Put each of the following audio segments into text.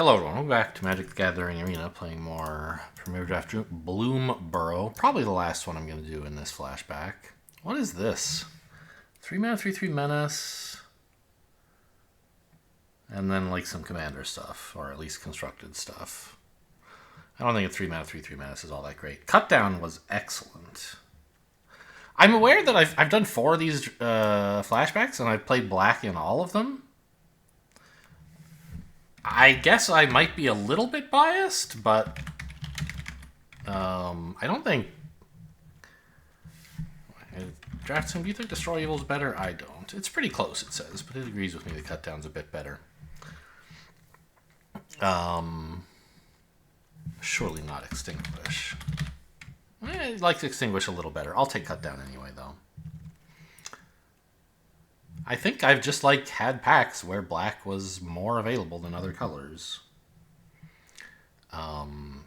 Hello everyone, welcome back to Magic the Gathering Arena, playing more Premier Draft Bloom Burrow. Probably the last one I'm going to do in this flashback. What is this? 3 mana, 3/3 menace. And then like some commander stuff, or at least constructed stuff. I don't think a 3 mana, 3/3 menace is all that great. Cutdown was excellent. I'm aware that I've done 4 of these flashbacks, and I've played black in all of them. I guess I might be a little bit biased, but I don't think... Draft Sim, do you think Destroy Evil is better? I don't. It's pretty close, it says, but it agrees with me that Cutdown's a bit better. Surely not Extinguish. I'd like to Extinguish a little better. I'll take Cutdown anyway, though. I think I've just had packs where black was more available than other colors.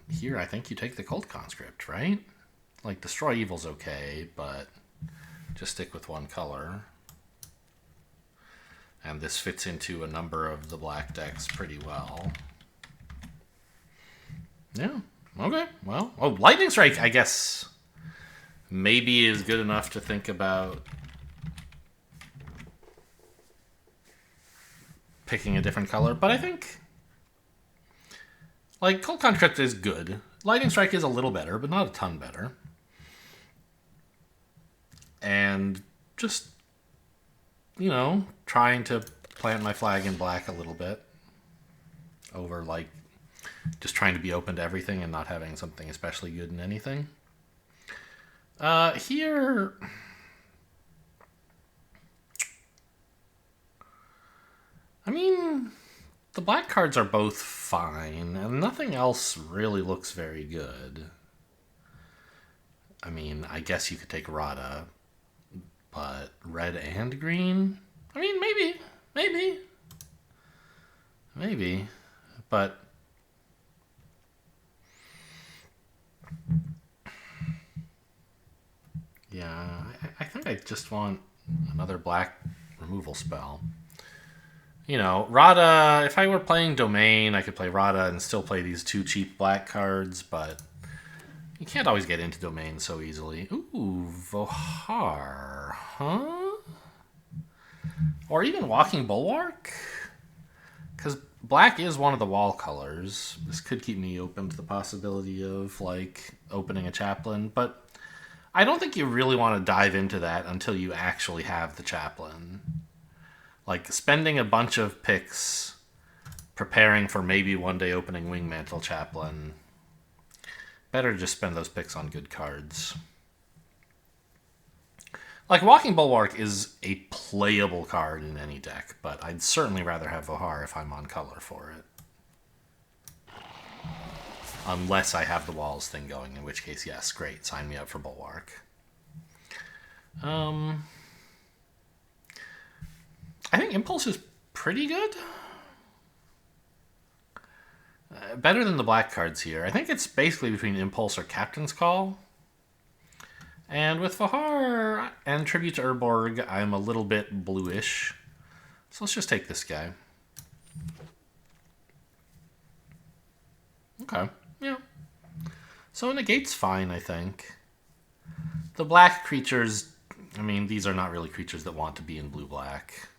Here, I think you take the Cold Conscript, right? Like, Destroy Evil's okay, but just stick with one color. And this fits into a number of the black decks pretty well. Yeah, okay, well. Oh, Lightning Strike, I guess, maybe is good enough to think about picking a different color, but I think Cold Conscript is good. Lightning Strike is a little better, but not a ton better. And just, trying to plant my flag in black a little bit over just trying to be open to everything and not having something especially good in anything. Here... I mean, the black cards are both fine, and nothing else really looks very good. I mean, I guess you could take Rada, but red and green? I mean, maybe, but... Yeah, I think I just want another black removal spell. Rada, if I were playing Domain, I could play Rada and still play these 2 cheap black cards, but you can't always get into Domain so easily. Ooh, Vohar, huh? Or even Walking Bulwark? Because black is one of the wall colors. This could keep me open to the possibility of, opening a Chaplain, but I don't think you really want to dive into that until you actually have the Chaplain. Spending a bunch of picks preparing for maybe one day opening Wingmantle Chaplain. Better to just spend those picks on good cards. Walking Bulwark is a playable card in any deck, but I'd certainly rather have Vohar if I'm on color for it. Unless I have the walls thing going, in which case, yes, great, sign me up for Bulwark. I think Impulse is pretty good. Better than the black cards here. I think it's basically between Impulse or Captain's Call. And with Vohar and Tribute to Urborg, I'm a little bit bluish. So let's just take this guy. Okay, yeah. So Negate's fine, I think. The black creatures, I mean, these are not really creatures that want to be in blue-black.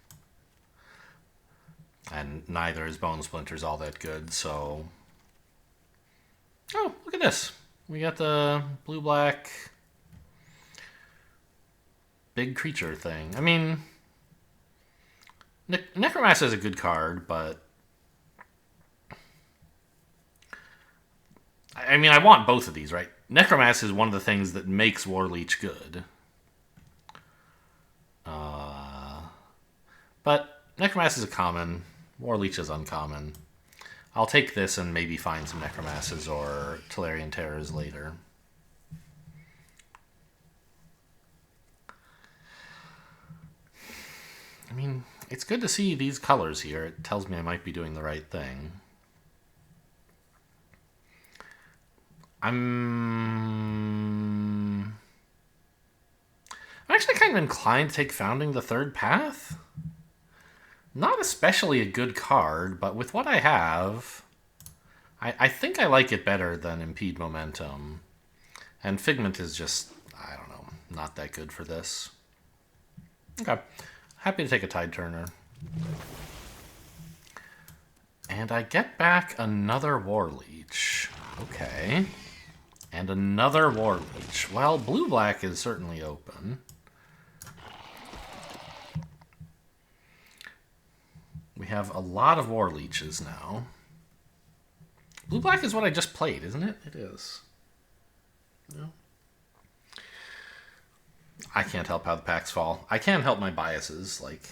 And neither is Bone Splinters all that good, so... Oh, look at this. We got the blue-black big creature thing. I mean, Necromancer is a good card, but... I mean, I want both of these, right? Necromancer is one of the things that makes Warleech good. But Necromancer is a common... Warleech is uncommon. I'll take this and maybe find some Necromancers or Tolarian Terrors later. I mean, it's good to see these colors here. It tells me I might be doing the right thing. I'm actually kind of inclined to take Founding the Third Path. Not especially a good card, but with what I have, I think I like it better than Impede Momentum. And Figment is just, I don't know, not that good for this. Okay. Happy to take a Tide Turner. And I get back another War Leech. Okay. And another War Leech. Well, blue-black is certainly open. We have a lot of War Leeches now. Blue-black is what I just played, isn't it? It is. No. I can't help how the packs fall. I can help my biases, like,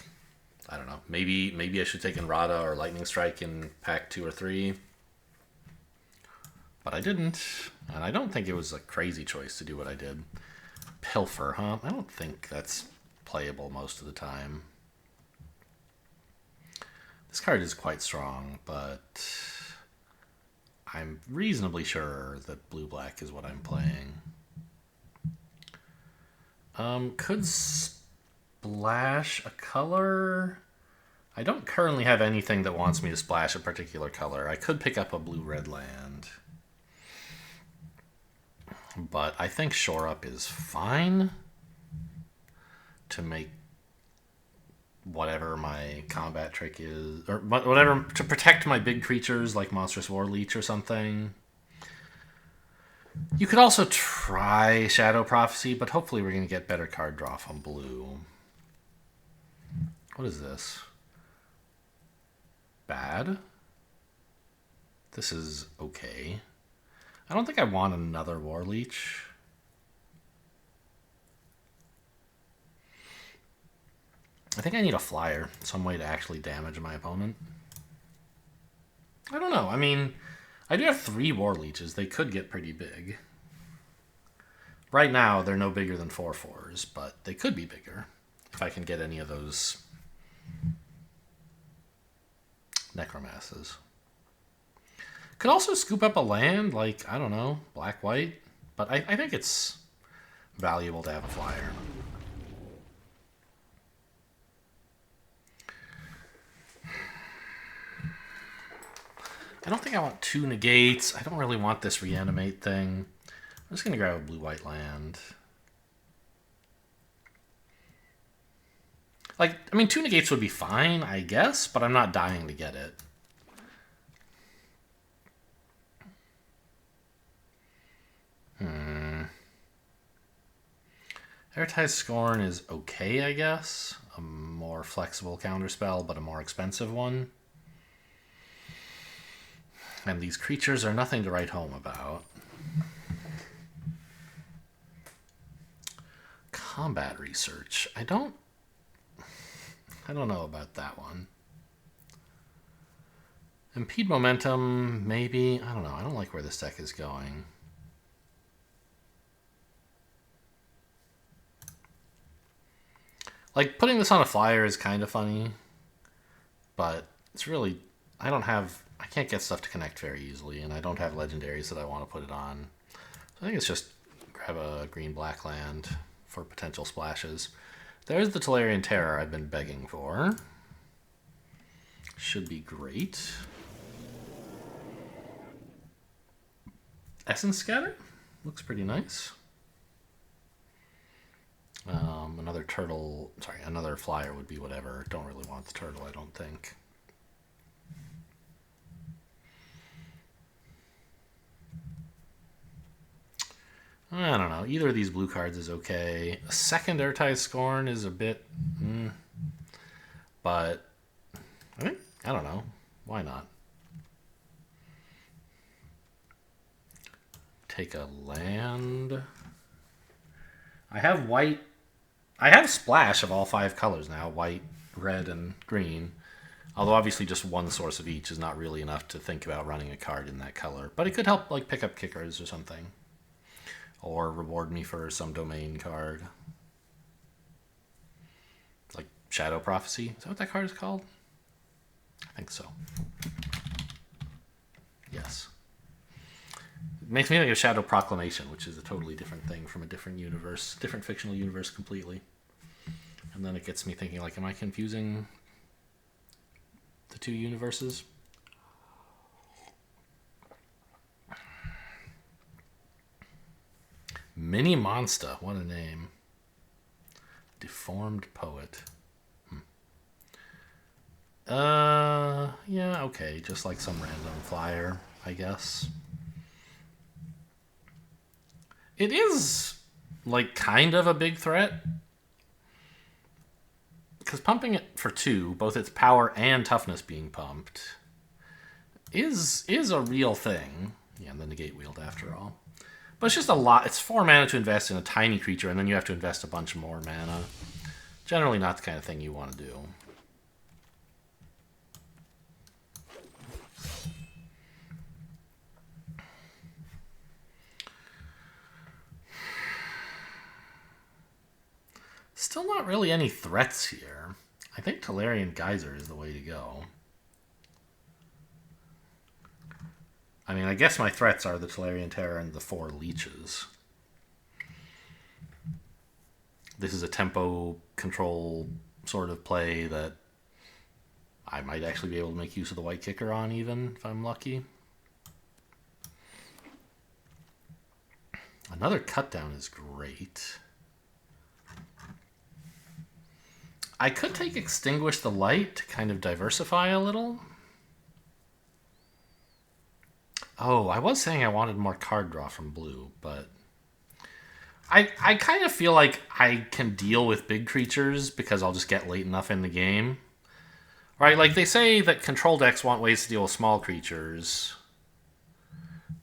I don't know. Maybe I should take Enrata or Lightning Strike in pack 2 or 3. But I didn't. And I don't think it was a crazy choice to do what I did. Pilfer, huh? I don't think that's playable most of the time. This card is quite strong, but I'm reasonably sure that blue-black is what I'm playing. Could splash a color. I don't currently have anything that wants me to splash a particular color. I could pick up a blue-red land. But I think Shore Up is fine to make whatever my combat trick is, or whatever, to protect my big creatures like Monstrous War Leech or something. You could also try Shadow Prophecy, but hopefully we're going to get better card draw from blue. What is this? Bad? This is okay. I don't think I want another War Leech. I think I need a flyer, some way to actually damage my opponent. I don't know. I mean, I do have 3 War Leeches. They could get pretty big. Right now, they're no bigger than 4/4s, but they could be bigger if I can get any of those Necromasses. Could also scoop up a land, like, I don't know, black-white. But I think it's valuable to have a flyer. I don't think I want 2 negates. I don't really want this reanimate thing. I'm just going to grab a blue-white land. Like, I mean, 2 negates would be fine, I guess, but I'm not dying to get it. Airtight Scorn is okay, I guess. A more flexible counterspell, but a more expensive one. And these creatures are nothing to write home about. Combat Research. I don't know about that one. Impede Momentum, maybe. I don't know. I don't like where this deck is going. Like, putting this on a flyer is kind of funny, but it's really, I can't get stuff to connect very easily, and I don't have legendaries that I want to put it on. So I think it's just grab a green-black land for potential splashes. There's the Tolarian Terror I've been begging for. Should be great. Essence Scatter? Looks pretty nice. Another turtle, sorry, another flyer would be whatever. Don't really want the turtle, I don't think. I don't know. Either of these blue cards is okay. A second Airtight Scorn is a bit... but I don't know. Why not? Take a land. I have white. I have Splash of all 5 colors now. White, red, and green. Although obviously just one source of each is not really enough to think about running a card in that color. But it could help like pick up kickers or something. Or reward me for some domain card. Like Shadow Prophecy. Is that what that card is called? I think so. Yes. It makes me think of Shadow Proclamation, which is a totally different thing from a different universe, different fictional universe completely. And then it gets me thinking, like, am I confusing the 2 universes? Mini Monster. What a name. Deformed Poet. Yeah, okay. Just like some random flyer, I guess. It is, like, kind of a big threat. Because pumping it for 2, both its power and toughness being pumped, is a real thing. Yeah, and the negate wield after all. But it's just a lot. It's 4 mana to invest in a tiny creature, and then you have to invest a bunch more mana. Generally not the kind of thing you want to do. Still not really any threats here. I think Tolarian Geyser is the way to go. I mean, I guess my threats are the Tolarian Terror and the 4 leeches. This is a tempo control sort of play that I might actually be able to make use of the white kicker on, even if I'm lucky. Another cut down is great. I could take Extinguish the Light to kind of diversify a little. Oh, I was saying I wanted more card draw from blue, but I kind of feel like I can deal with big creatures because I'll just get late enough in the game. Right? Like, they say that control decks want ways to deal with small creatures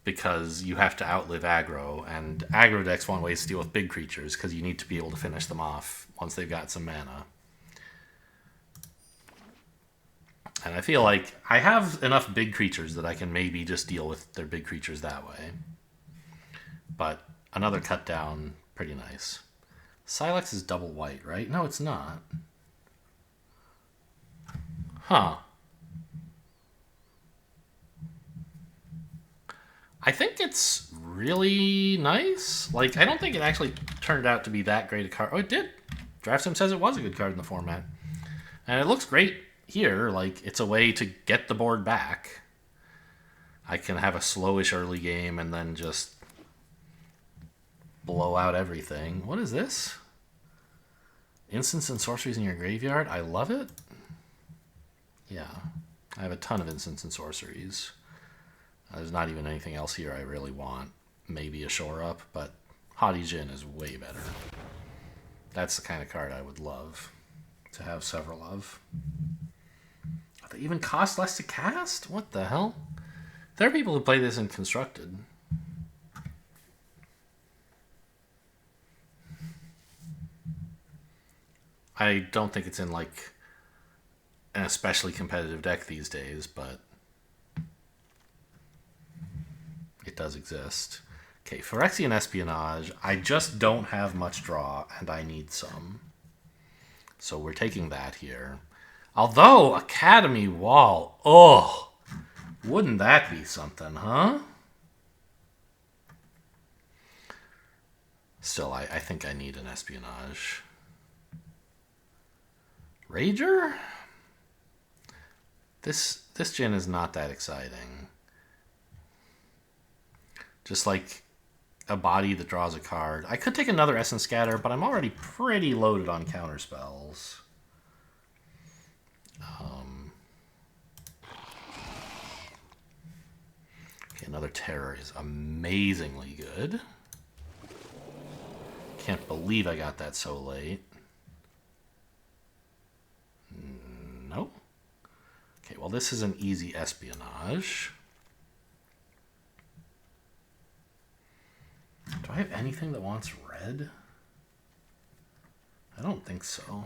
because you have to outlive aggro, and aggro decks want ways to deal with big creatures because you need to be able to finish them off once they've got some mana. And I feel like I have enough big creatures that I can maybe just deal with their big creatures that way. But another cut down, pretty nice. Silex is double white, right? No, it's not. Huh. I think it's really nice. Like, I don't think it actually turned out to be that great a card. Oh, it did. DraftSim says it was a good card in the format. And it looks great here. Like, it's a way to get the board back. I can have a slowish early game and then just blow out everything. What is this? Instants and sorceries in your graveyard? I love it. Yeah. I have a ton of instants and sorceries. There's not even anything else here I really want. Maybe a shore up, but Haughty Djinn is way better. That's the kind of card I would love to have several of. They even cost less to cast? What the hell? There are people who play this in Constructed. I don't think it's in, like, an especially competitive deck these days, but it does exist. Okay, Phyrexian Espionage. I just don't have much draw, and I need some. So we're taking that here. Although, Academy Wall. Oh, wouldn't that be something, huh? Still, I think I need an Espionage. Rager? This Djinn is not that exciting. Just like a body that draws a card. I could take another Essence Scatter, but I'm already pretty loaded on counter spells. Okay, another Terror is amazingly good. Can't believe I got that so late. Nope. Okay, well, this is an easy Espionage. Do I have anything that wants red? I don't think so.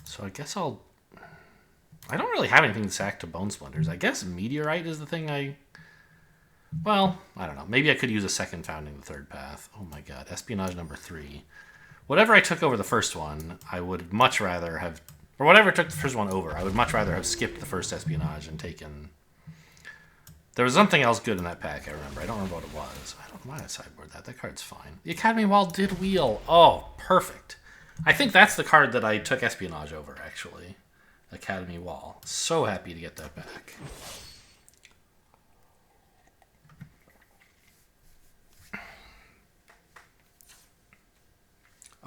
So I guess I don't really have anything to sack to Bone Splinters. I guess Meteorite is the thing well, I don't know. Maybe I could use a second Founding the Third Path. Oh my god. Espionage number 3. Whatever I took over the first one, I would much rather have... Or whatever took the first one over, I would much rather have skipped the first Espionage and taken... There was something else good in that pack, I remember. I don't remember what it was. I don't know why I sideboard that. That card's fine. The Academy Wall did wheel. Oh, perfect. I think that's the card that I took Espionage over, actually. Academy Wall. So happy to get that back.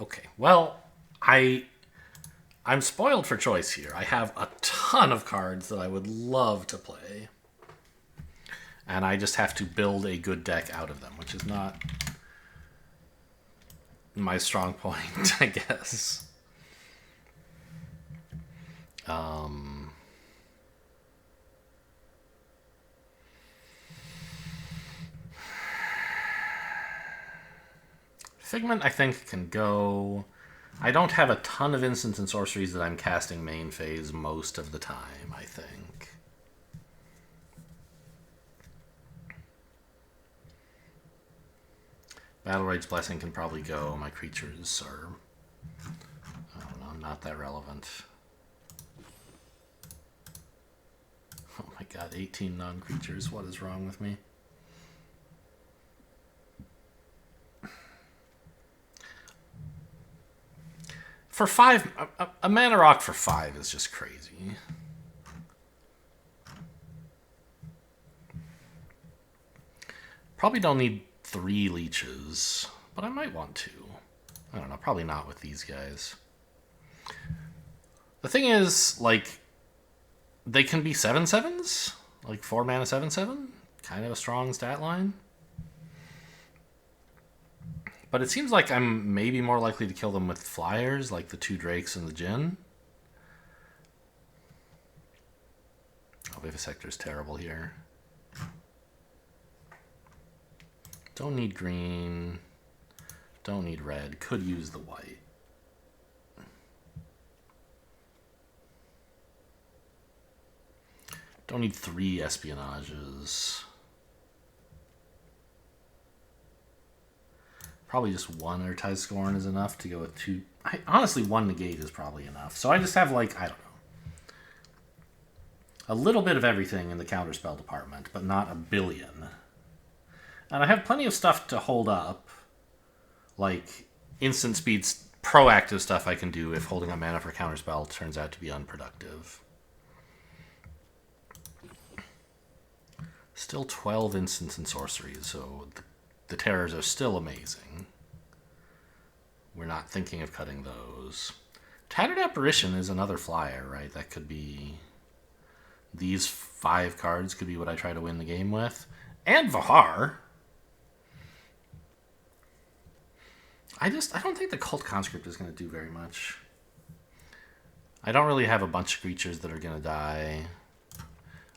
Okay, well, I'm spoiled for choice here. I have a ton of cards that I would love to play. And I just have to build a good deck out of them, which is not my strong point, I guess. Figment, I think, can go. I don't have a ton of instants and sorceries that I'm casting main phase most of the time, I think. Battle Rage's Blessing can probably go. My creatures are, I don't know, not that relevant. Oh my god, 18 non-creatures. What is wrong with me? For 5, a mana rock for 5 is just crazy. Probably don't need 3 leeches, but I might want to. I don't know, probably not with these guys. The thing is, like, they can be 7/7s, like 4 mana 7/7, kind of a strong stat line. But it seems like I'm maybe more likely to kill them with flyers, like the 2 Drakes and the Djinn. Oh, Vivisector's terrible here. Don't need green. Don't need red. Could use the white. Don't need 3 espionages. Probably just 1 Urtized Scorn is enough to go with 2. Honestly, 1 negate is probably enough. So I just have, like, I don't know, a little bit of everything in the counterspell department, but not a billion. And I have plenty of stuff to hold up, like instant speeds, proactive stuff I can do if holding up mana for counterspell turns out to be unproductive. Still 12 instants and sorceries, so the terrors are still amazing. We're not thinking of cutting those. Tattered Apparition is another flyer, right? That could be... These 5 cards could be what I try to win the game with. And Vahar. I don't think the Cult Conscript is going to do very much. I don't really have a bunch of creatures that are going to die.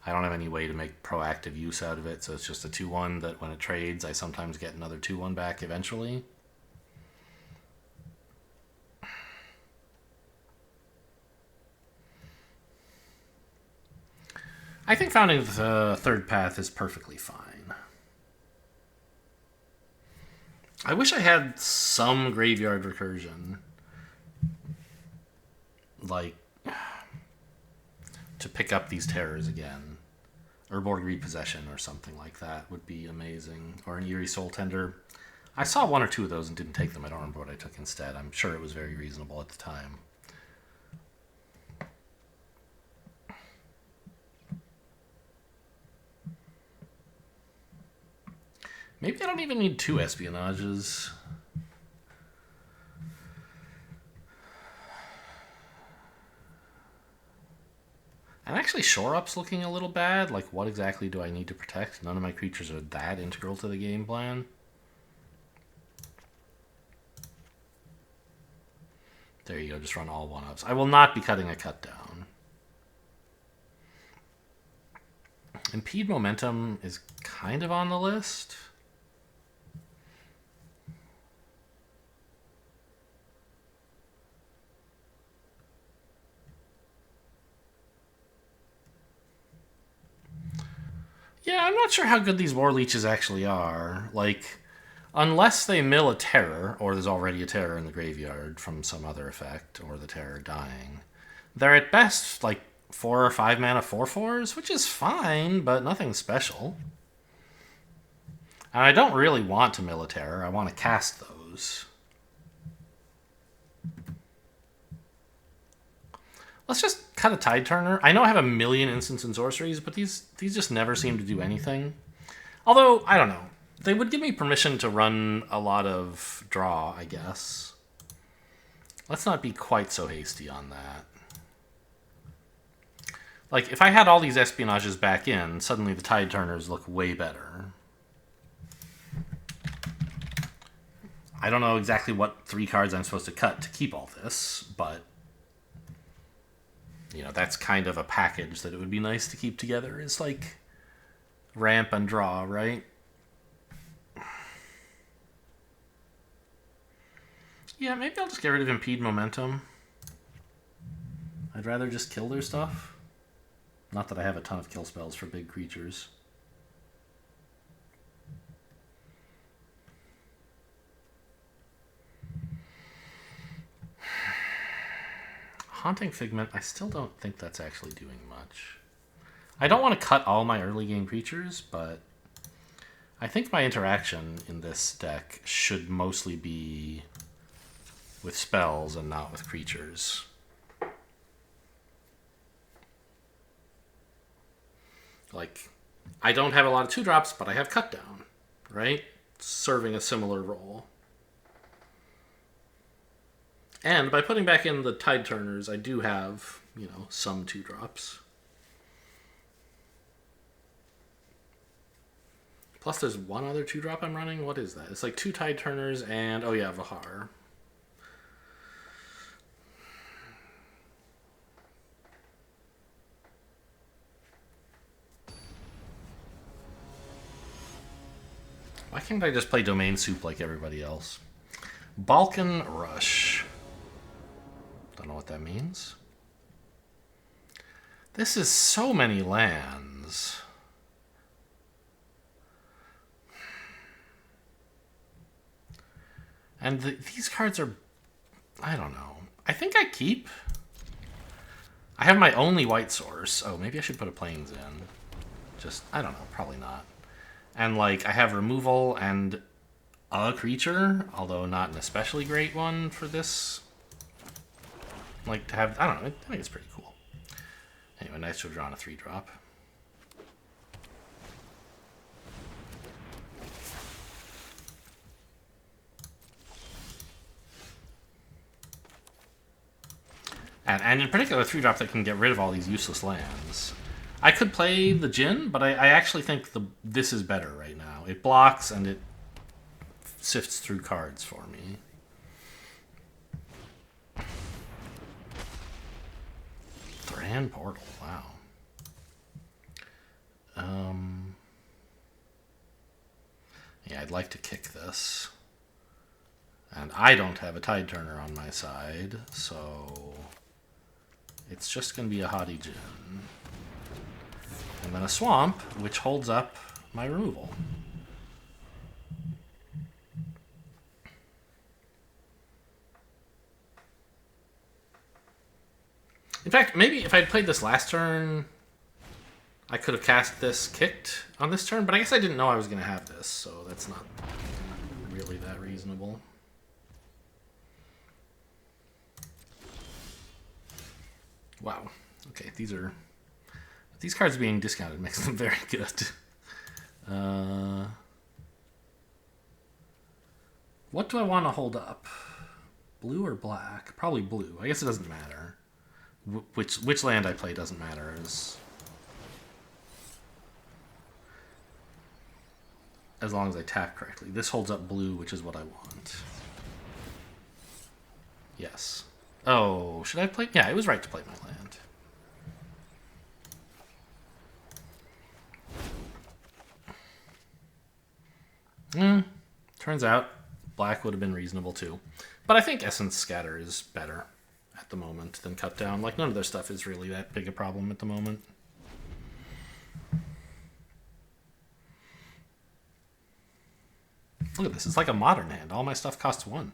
I don't have any way to make proactive use out of it, so it's just a 2/1 that when it trades, I sometimes get another 2/1 back eventually. I think founding the 3rd path is perfectly fine. I wish I had some graveyard recursion. Like, to pick up these terrors again. Urborg Repossession or something like that would be amazing. Or an Eerie Soul Tender. I saw 1 or 2 of those and didn't take them. I don't remember what I took instead. I'm sure it was very reasonable at the time. Maybe I don't even need 2 espionages. And actually, Shore Up's looking a little bad. Like, what exactly do I need to protect? None of my creatures are that integral to the game plan. There you go, just run all 1-ups. I will not be cutting a cut down. Impede Momentum is kind of on the list. Yeah, I'm not sure how good these War Leeches actually are. Like, unless they mill a terror, or there's already a terror in the graveyard from some other effect, or the terror dying, they're at best like 4 or 5 mana 4/4s, which is fine, but nothing special. And I don't really want to mill a terror, I want to cast those. Let's just cut a Tide Turner. I know I have a million instants and sorceries, but these just never seem to do anything. Although, I don't know. They would give me permission to run a lot of draw, I guess. Let's not be quite so hasty on that. Like, if I had all these espionages back in, suddenly the tide turners look way better. I don't know exactly what 3 cards I'm supposed to cut to keep all this, but you know, that's kind of a package that it would be nice to keep together. Is like ramp and draw, right? Yeah, maybe I'll just get rid of impede momentum. I'd rather just kill their stuff. Not that I have a ton of kill spells for big creatures. Haunting Figment, I still don't think that's actually doing much. I don't want to cut all my early game creatures, but I think my interaction in this deck should mostly be with spells and not with creatures. Like, I don't have a lot of 2-drops, but I have Cut Down, right? Serving a similar role. And by putting back in the Tide Turners, I do have, you know, some 2-drops. Plus there's one other 2-drop I'm running. What is that? It's like 2 Tide Turners and, oh yeah, Vahar. Why can't I just play Domain Soup like everybody else? Balkan Rush. Don't know what that means. This is so many lands. And these cards are... I don't know. I think I keep. I have my only white source. Oh, maybe I should put a Plains in. Just, I don't know. Probably not. And, like, I have removal and a creature, although not an especially great one for this. Like, to have, I don't know, I think it's pretty cool. Anyway, nice to have drawn a 3-drop. And in particular, a 3-drop that can get rid of all these useless lands. I could play the Djinn, but I actually think this is better right now. It blocks and it sifts through cards for me. Thran Portal, wow. Yeah, I'd like to kick this. And I don't have a Tide Turner on my side, so it's just going to be a Haughty Djinn. And then a Swamp, which holds up my removal. In fact, maybe if I'd played this last turn, I could have cast this kicked on this turn, but I guess I didn't know I was going to have this, so that's not really that reasonable. Wow. Okay, these cards being discounted makes them very good. What do I want to hold up? Blue or black? Probably blue. I guess it doesn't matter. Which land I play doesn't matter. As long as I tap correctly. This holds up blue, which is what I want. Yes. Oh, should I play? Yeah, it was right to play my land. Turns out black would have been reasonable too. But I think Essence Scatter is better at the moment than Cut Down. Like, none of their stuff is really that big a problem at the moment. Look at this. It's like a modern hand. All my stuff costs 1.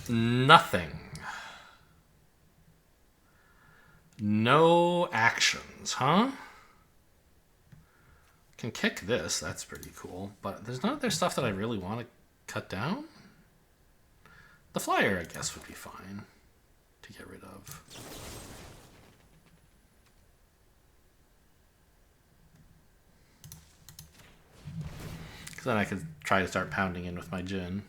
Nothing. No actions, huh? Can kick this. That's pretty cool. But there's none of their stuff that I really want to cut down. The flyer, I guess, would be fine to get rid of. Because then I could try to start pounding in with my Jin.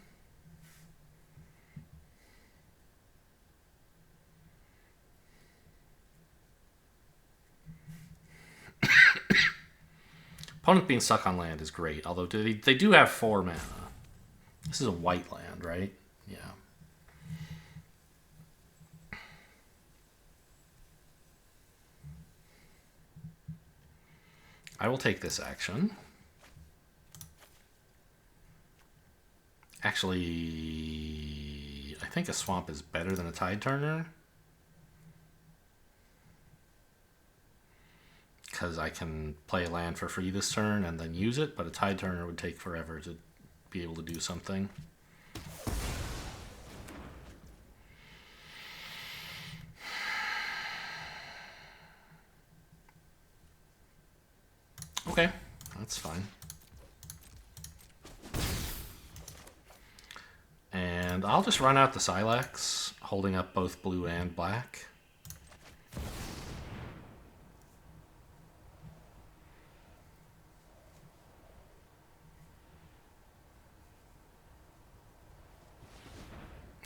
Opponent being stuck on land is great, although they do have 4 mana. This is a white land, right? Yeah. I will take this action. Actually, I think a swamp is better than a Tide Turner. Because I can play a land for free this turn and then use it, but a Tide Turner would take forever to be able to do something. Okay, that's fine. And I'll just run out the Silex, holding up both blue and black.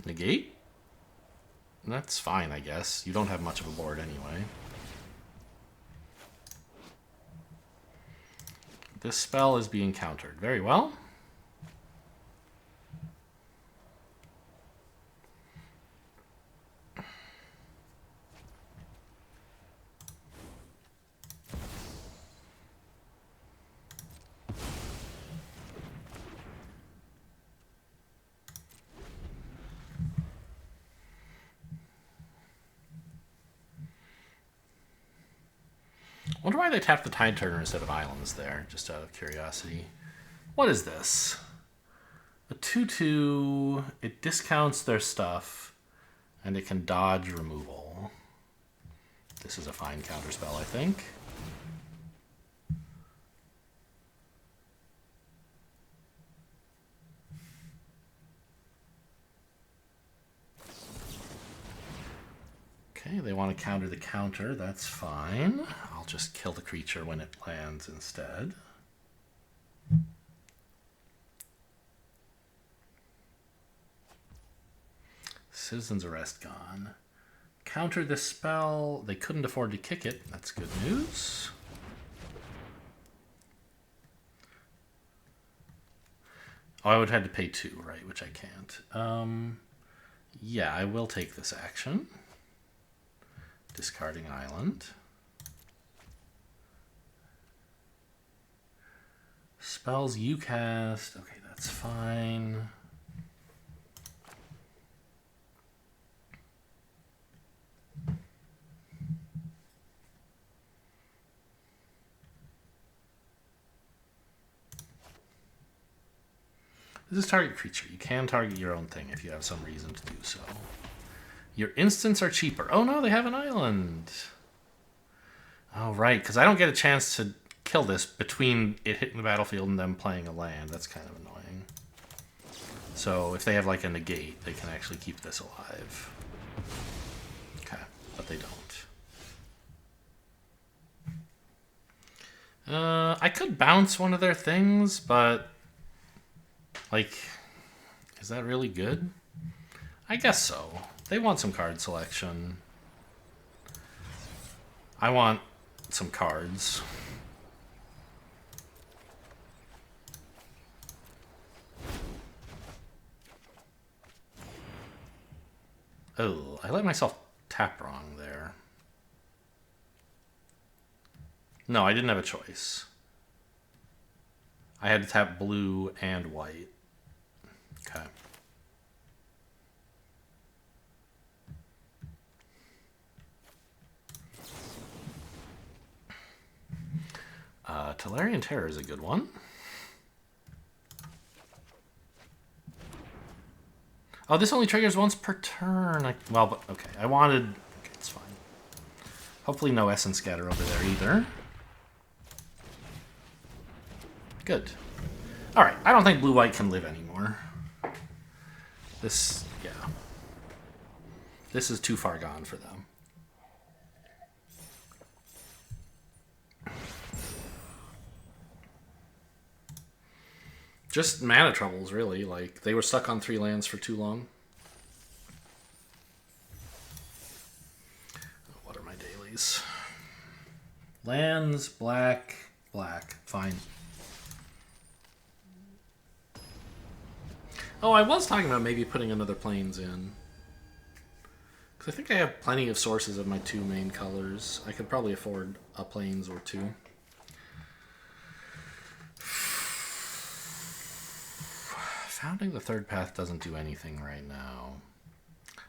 Negate? That's fine, I guess. You don't have much of a board anyway. This spell is being countered. Very well. Wonder why they tapped the Tide Turner instead of islands there, just out of curiosity. What is this? A 2/2, it discounts their stuff, and it can dodge removal. This is a fine counterspell, I think. Okay, they want to counter the counter, that's fine. I'll just kill the creature when it lands instead. Citizen's Arrest gone. Counter this spell. They couldn't afford to kick it. That's good news. Oh, I would have had to pay 2, right? Which I can't. Yeah, I will take this action. Discarding island. Spells you cast. Okay, that's fine. This is target creature. You can target your own thing if you have some reason to do so. Your instants are cheaper. Oh no, they have an island. Oh right, because I don't get a chance to kill this between it hitting the battlefield and them playing a land. That's kind of annoying. So if they have like a negate, they can actually keep this alive. Okay, but they don't. I could bounce one of their things, but like, is that really good? I guess so. They want some card selection. I want some cards. Oh, I let myself tap wrong there. No, I didn't have a choice. I had to tap blue and white. Okay. Tolarian Terror is a good one. Oh, this only triggers once per turn. Well, but okay. I wanted... Okay, it's fine. Hopefully no Essence Scatter over there either. Good. Alright, I don't think blue-white can live anymore. This, yeah. This is too far gone for them. Just mana troubles, really. Like, they were stuck on 3 lands for too long. What are my dailies? Lands, black, black. Fine. Oh, I was talking about maybe putting another plains in. Because I think I have plenty of sources of my 2 main colors. I could probably afford a plains or 2. Founding the third path doesn't do anything right now.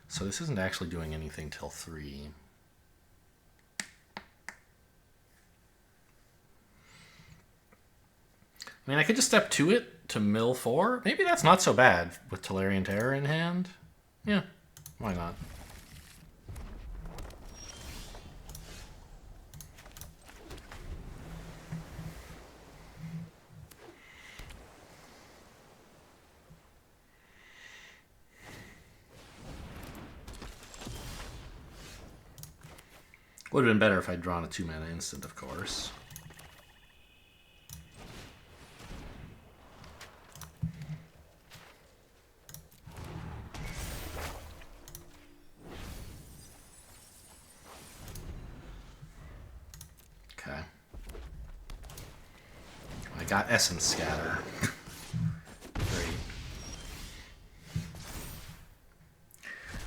So this isn't actually doing anything till 3. I mean, I could just step to it to mill 4. Maybe that's not so bad with Tolarian Terror in hand. Yeah, why not? Would have been better if I'd drawn a 2 mana instant, of course. Okay. I got Essence Scatter. Great.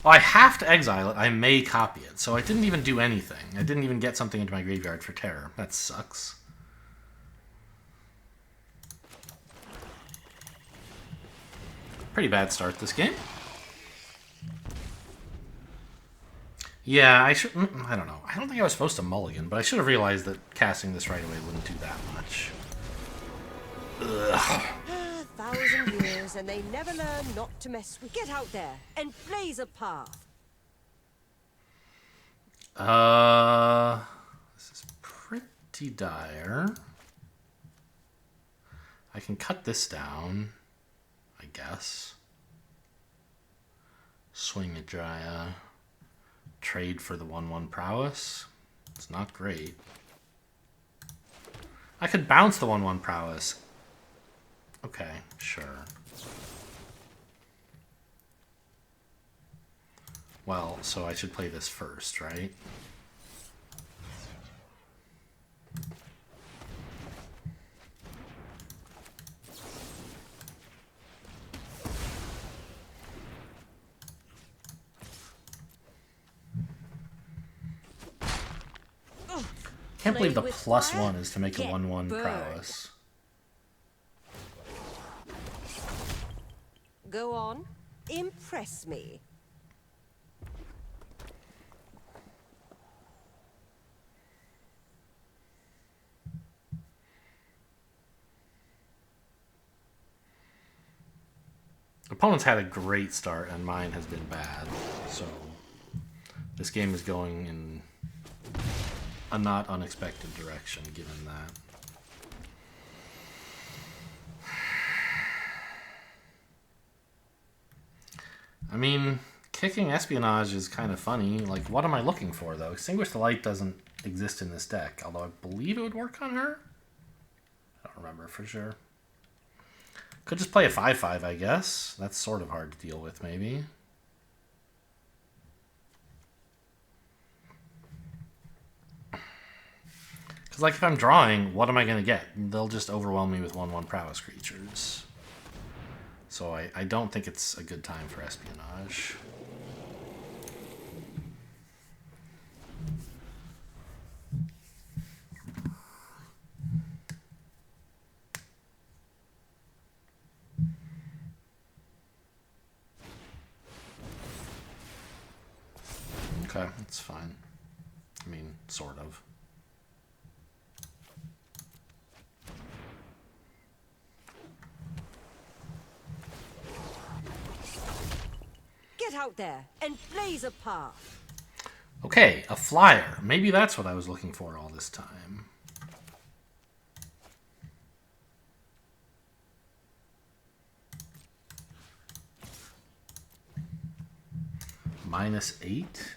Oh, I have to exile it. I may copy it. So I didn't even do anything. I didn't even get something into my graveyard for terror. That sucks. Pretty bad start this game. Yeah, I should... I don't know. I don't think I was supposed to mulligan, but I should have realized that casting this right away wouldn't do that much. Ugh. 1,000 years and they never learn not to mess with. Get out there and blaze a path. This is pretty dire. I can cut this down, I guess. Swing at Jaya. Trade for the 1/1 prowess. It's not great. I could bounce the 1/1 prowess. Okay, sure. Well, so I should play this first, right? Can't believe the +1 is to make a 1/1 prowess. Go on, impress me. Opponents had a great start and mine has been bad, so this game is going in a not unexpected direction given that. I mean, kicking Espionage is kind of funny. Like, what am I looking for, though? Extinguish the Light doesn't exist in this deck, although I believe it would work on her? I don't remember for sure. Could just play a 5/5, I guess. That's sort of hard to deal with, maybe. Because, like, if I'm drawing, what am I going to get? They'll just overwhelm me with 1/1 prowess creatures. So I don't think it's a good time for Espionage. Okay, that's fine. I mean, sort of. Get out there and blaze a path. Okay, a flyer. Maybe that's what I was looking for all this time. -8.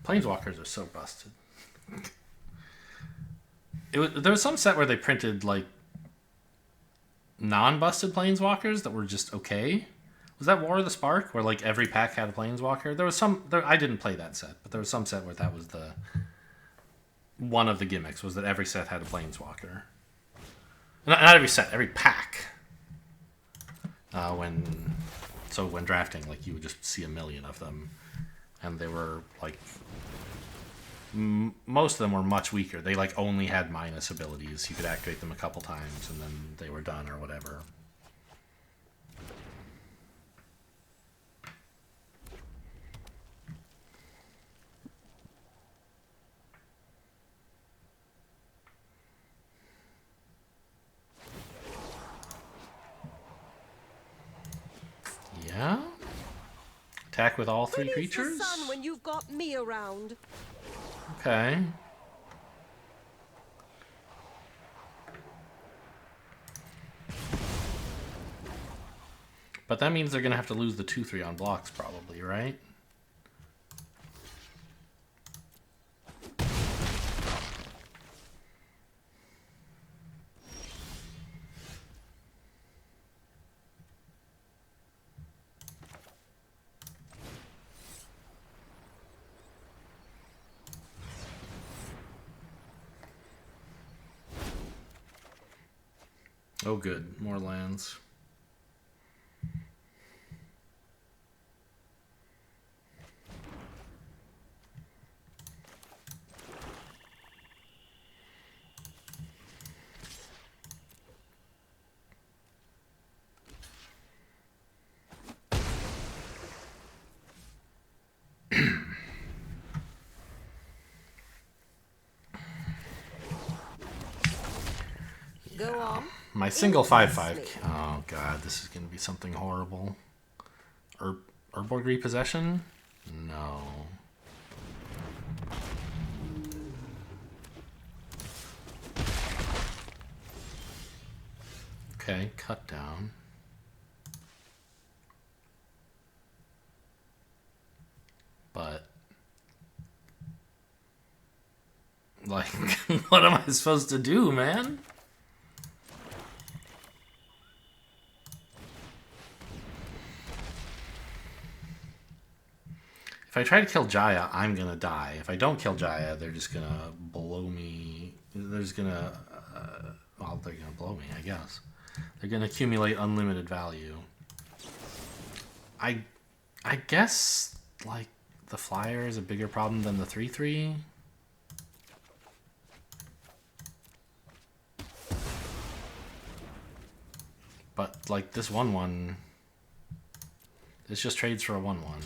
Planeswalkers are so busted. There was some set where they printed like non-busted planeswalkers that were just okay. Was that War of the Spark, where like every pack had a planeswalker? There was some. I didn't play that set, but there was some set where that was the one of the gimmicks was that every set had a planeswalker. Not every set, every pack. When drafting, like you would just see a million of them, and they were like most of them were much weaker. They like only had minus abilities. You could activate them a couple times, and then they were done or whatever. Yeah. Attack with all three creatures? The sun when you've got me around. Okay. But that means they're going to have to lose the 2/3 on blocks probably, right? Oh, good. More lands. Go on. My single 5/5. Oh god, this is going to be something horrible. Urborg Repossession? No. Okay, cut down. But like, what am I supposed to do, man? If I try to kill Jaya, I'm gonna die. If I don't kill Jaya, they're just gonna blow me. They're just gonna, well, they're gonna blow me, I guess. They're gonna accumulate unlimited value. I guess like the flyer is a bigger problem than the 3/3. But like this 1/1, this just trades for a 1/1.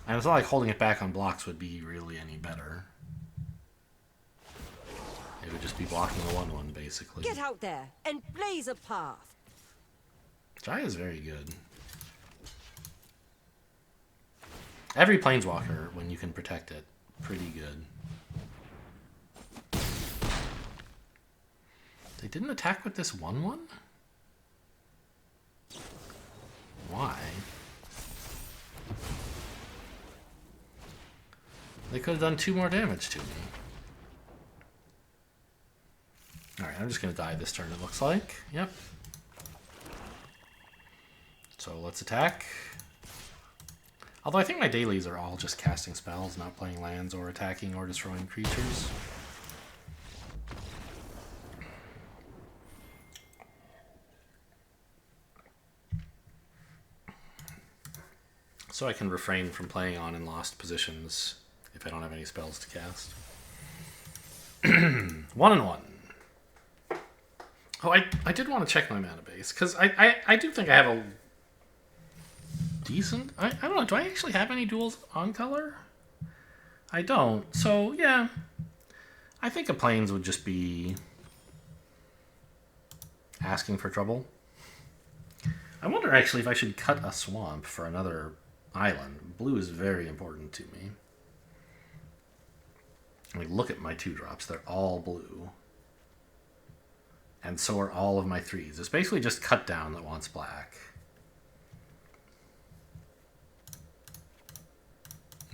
And it's not like holding it back on blocks would be really any better. It would just be blocking a 1/1 basically. Get out there and blaze a path. Jaya is very good. Every planeswalker, when you can protect it, pretty good. They didn't attack with this 1/1? Why? They could have done 2 more damage to me. Alright, I'm just going to die this turn, it looks like. Yep. So let's attack. Although I think my dailies are all just casting spells, not playing lands or attacking or destroying creatures. So I can refrain from playing on in lost positions if I don't have any spells to cast. 1/1. Oh, I did want to check my mana base, because I do think I have a decent... I don't know, do I actually have any duels on color? I don't. So, yeah. I think a Plains would just be asking for trouble. I wonder, actually, if I should cut a swamp for another island. Blue is very important to me. I mean, look at my 2-drops. They're all blue. And so are all of my 3s. It's basically just cut down that wants black.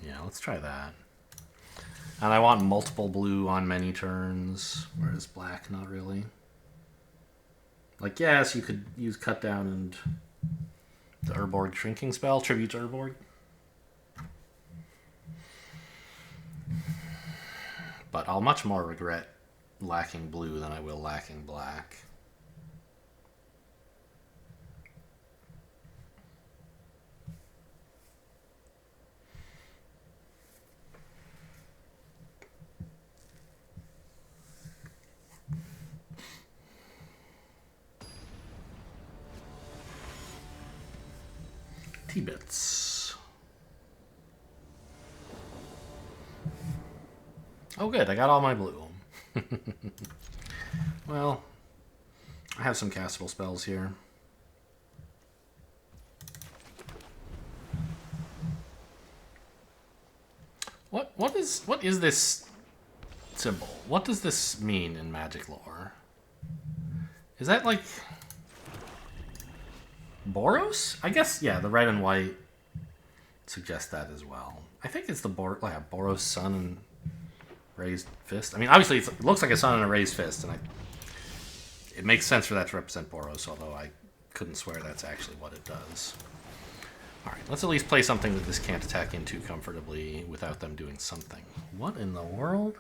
Yeah, let's try that. And I want multiple blue on many turns, whereas black, not really. Like, yes, you could use Cut Down and the Urborg Shrinking Spell, Tribute to Urborg. But I'll much more regret lacking blue than I will lacking black. T-bits. Oh good, I got all my blue. Well, I have some castable spells here. What is this symbol? What does this mean in Magic lore? Is that like Boros? I guess, yeah, the red and white suggest that as well. I think it's the Boros sun and raised fist. I mean, obviously it looks like a sun and a raised fist, and it makes sense for that to represent Boros, although I couldn't swear that's actually what it does. Alright, let's at least play something that this can't attack into comfortably without them doing something. What in the world?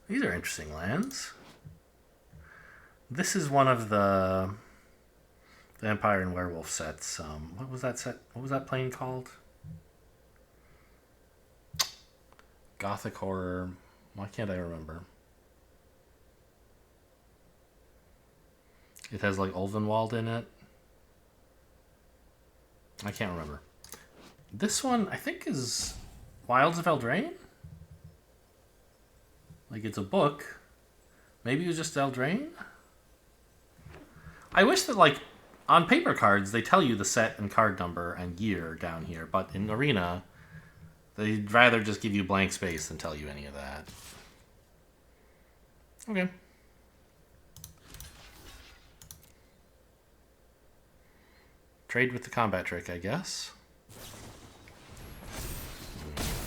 These are interesting lands. This is one of the Vampire and Werewolf sets. What was that set? What was that plane called? Gothic Horror. Why can't I remember? It has like Ulvenwald in it. I can't remember. This one, I think, is Wilds of Eldraine? Like, it's a book. Maybe it was just Eldraine? I wish that, like, on paper cards, they tell you the set and card number and year down here, but in Arena, they'd rather just give you blank space than tell you any of that. Okay. Trade with the combat trick, I guess.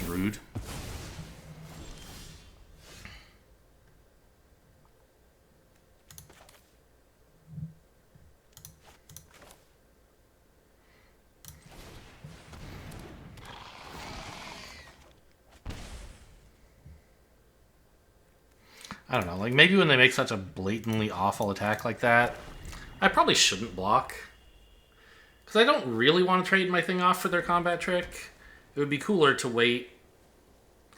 Rude. I don't know, like maybe when they make such a blatantly awful attack like that, I probably shouldn't block. Because I don't really want to trade my thing off for their combat trick. It would be cooler to wait.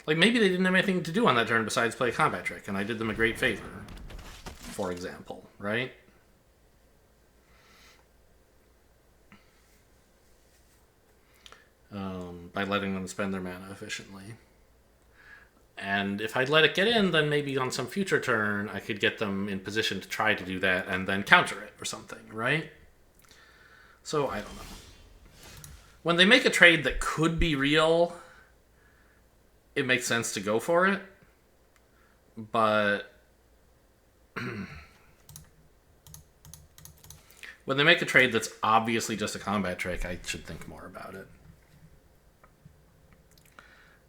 Like, maybe they didn't have anything to do on that turn besides play a combat trick, and I did them a great favor. For example, right? By letting them spend their mana efficiently. And if I'd let it get in, then maybe on some future turn, I could get them in position to try to do that and then counter it or something, right? So, I don't know. When they make a trade that could be real, it makes sense to go for it. But when they make a trade that's obviously just a combat trick, I should think more about it.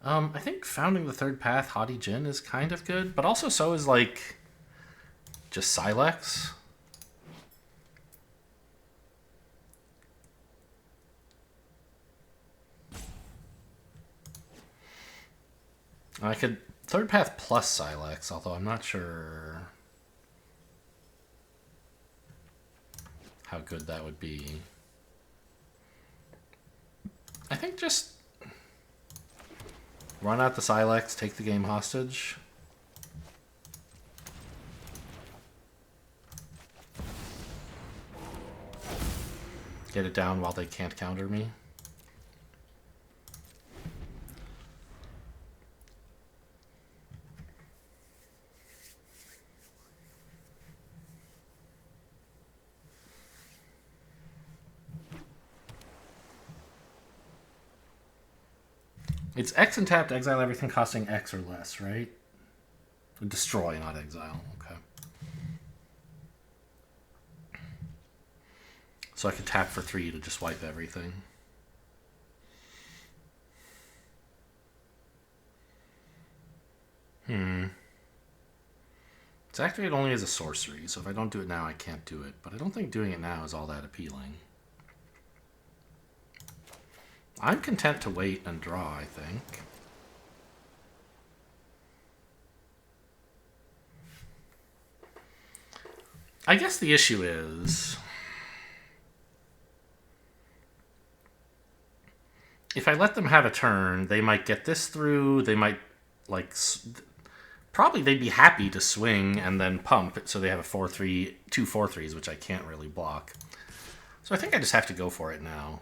I think Founding the Third Path, Haughty Jin is kind of good, but also so is, like, just Silex. I could Third Path plus Silex, although I'm not sure how good that would be. I think just run out the Silex, take the game hostage. Get it down while they can't counter me. It's X and tap to exile everything costing X or less, right? Destroy, not exile. Okay. So I could tap for 3 to just wipe everything. It's activated only as a sorcery, so if I don't do it now, I can't do it. But I don't think doing it now is all that appealing. I'm content to wait and draw, I think. I guess the issue is, if I let them have a turn, they might get this through, they might, like, probably they'd be happy to swing and then pump, so they have a 4-3, two 4-3s, which I can't really block. So I think I just have to go for it now.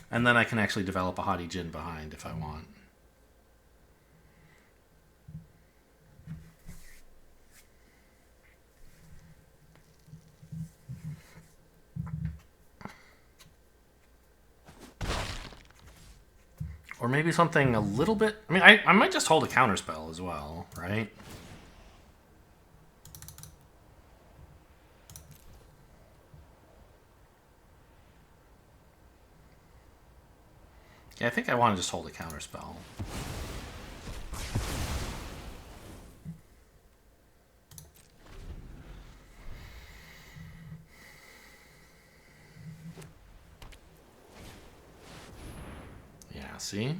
And then I can actually develop a Haughty Djinn behind if I want. Or maybe something a little bit... I mean, I might just hold a counterspell as well, right? Yeah, I think I want to just hold a counterspell. Yeah, see?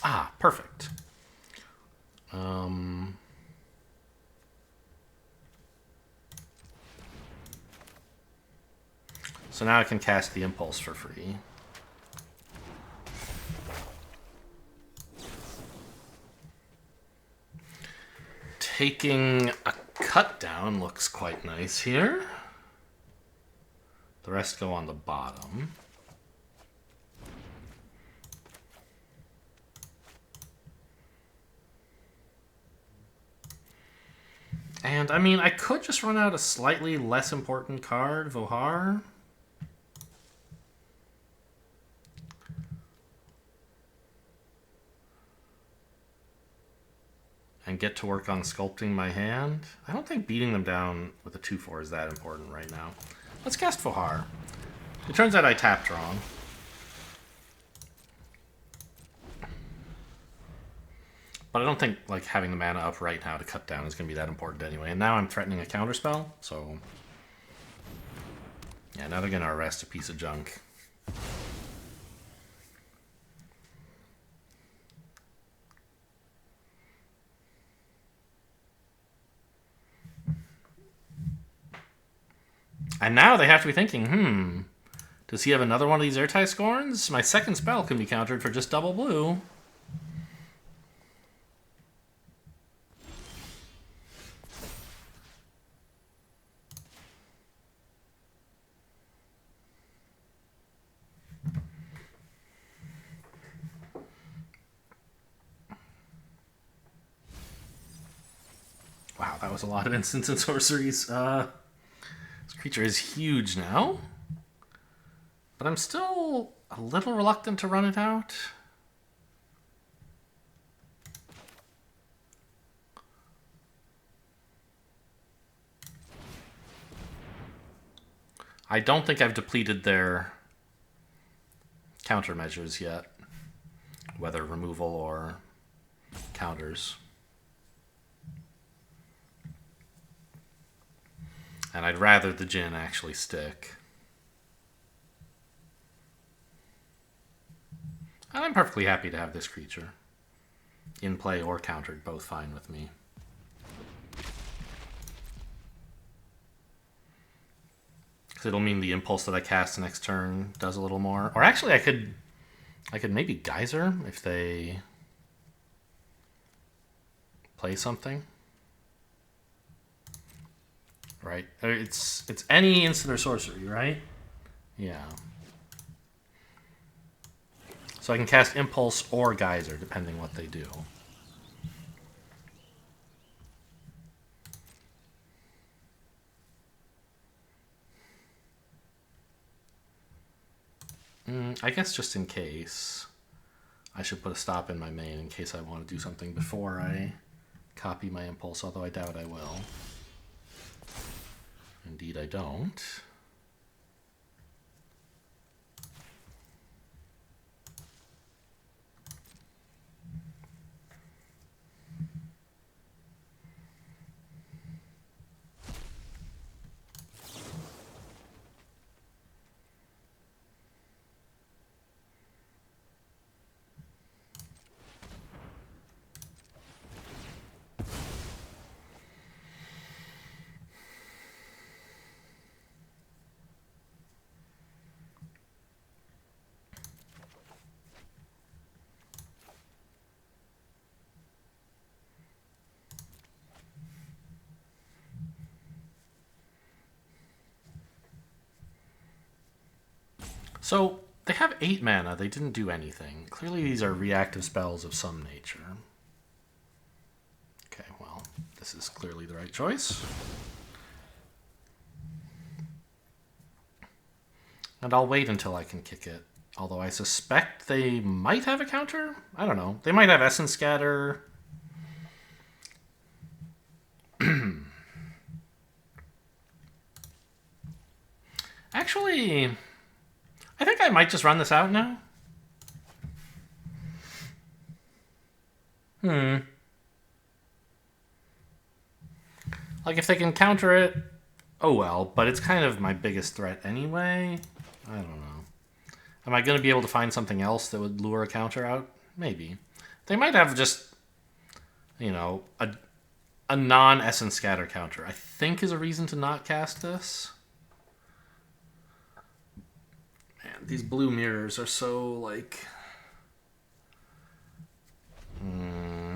Ah, perfect. So now I can cast the Impulse for free. Taking a cut down looks quite nice here. The rest go on the bottom. And, I mean, I could just run out a slightly less important card, Vohar. And get to work on sculpting my hand. I don't think beating them down with a 2-4 is that important right now. Let's cast Vohar. It turns out I tapped wrong. But I don't think like having the mana up right now to cut down is going to be that important anyway. And now I'm threatening a counterspell, so... yeah, now they're going to arrest a piece of junk. And now they have to be thinking, does he have another one of these Airtie Scorns? My second spell can be countered for just double blue. Wow, that was a lot of instants and sorceries. This creature is huge now. But I'm still a little reluctant to run it out. I don't think I've depleted their countermeasures yet. Whether removal or counters. And I'd rather the Djinn actually stick. And I'm perfectly happy to have this creature. In play or countered, both fine with me. Because it'll mean the impulse that I cast next turn does a little more. Or actually I could maybe Geyser if they play something. Right? It's any instant or sorcery, right? Yeah. So I can cast Impulse or Geyser, depending what they do. I guess just in case, I should put a stop in my main in case I want to do something before I copy my Impulse, although I doubt I will. indeed I don't. So, they have 8 mana. They didn't do anything. Clearly these are reactive spells of some nature. Okay, well, this is clearly the right choice. And I'll wait until I can kick it. Although I suspect they might have a counter? I don't know. They might have Essence Scatter. Actually, I think I might just run this out now. Like, if they can counter it, oh well. But it's kind of my biggest threat anyway. I don't know. Am I going to be able to find something else that would lure a counter out? Maybe. They might have just, you know, a non-Essence Scatter counter, I think, is a reason to not cast this. Man, these blue mirrors are so, like...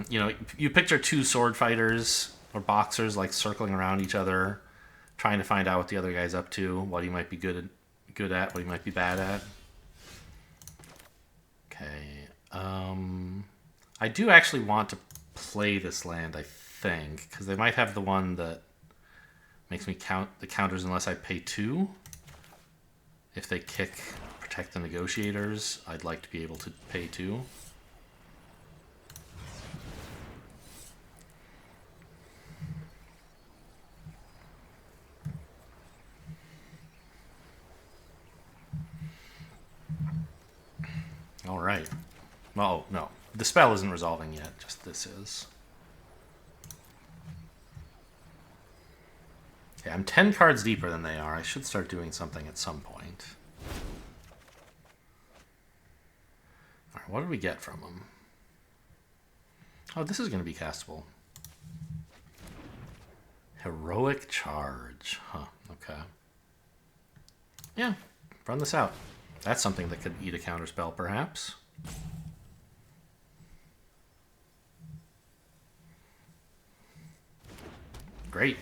you know, you picture 2 sword fighters or boxers, like, circling around each other, trying to find out what the other guy's up to, what he might be good at, what he might be bad at. Okay. I do actually want to play this land, I think, because they might have the one that makes me count the counters unless I pay 2. If they kick Protect the Negotiators, I'd like to be able to pay 2. All right. Oh, no. The spell isn't resolving yet. Just this is. Okay, I'm 10 cards deeper than they are. I should start doing something at some point. All right, what do we get from them? Oh, this is going to be castable. Heroic Charge. Huh, okay. Yeah, run this out. That's something that could eat a counterspell, perhaps. Great.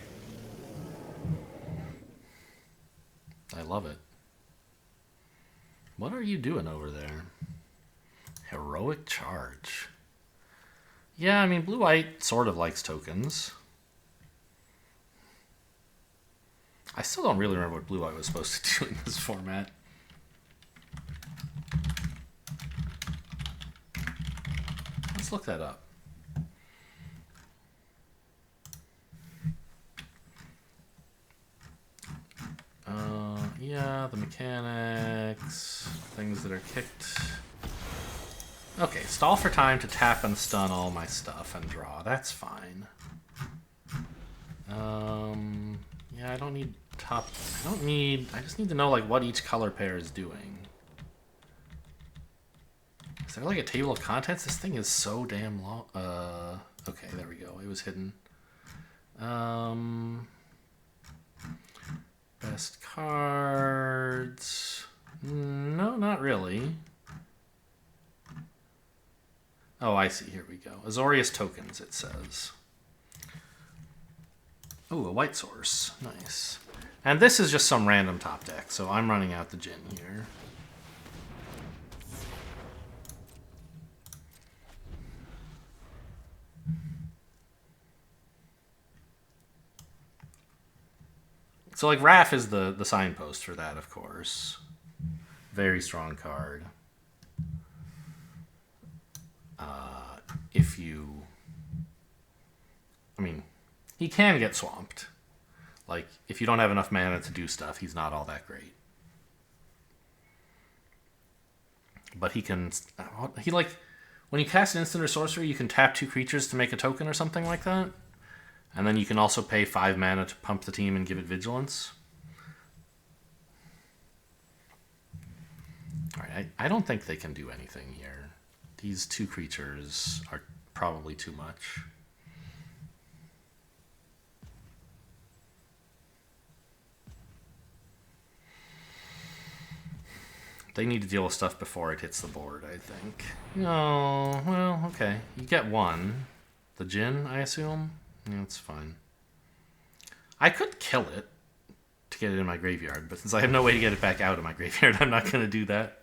I love it. What are you doing over there? Heroic Charge. Yeah, I mean, blue-white sort of likes tokens. I still don't really remember what blue-white was supposed to do in this format. Let's look that up. Yeah, the mechanics, things that are kicked. Okay, stall for time to tap and stun all my stuff and draw. That's fine. Yeah, I don't need top. I just need to know like what each color pair is doing. Is there like a table of contents? This thing is so damn long. Okay, there we go. It was hidden. Best cards. No, not really. Oh, I see. Here we go. Azorius tokens, it says. Oh, a white source. Nice. And this is just some random top deck, so I'm running out the Jin here. So, like, Raph is the signpost for that, of course. Very strong card. If you... I mean, he can get swamped. Like, if you don't have enough mana to do stuff, he's not all that great. But he can... He, like... When you cast an instant or sorcery, you can tap 2 creatures to make a token or something like that. And then you can also pay 5 mana to pump the team and give it vigilance. Alright, I don't think they can do anything here. These 2 creatures are probably too much. They need to deal with stuff before it hits the board, I think. No, well, okay. You get 1. The Djinn, I assume? Yeah, that's fine. I could kill it to get it in my graveyard, but since I have no way to get it back out of my graveyard, I'm not going to do that.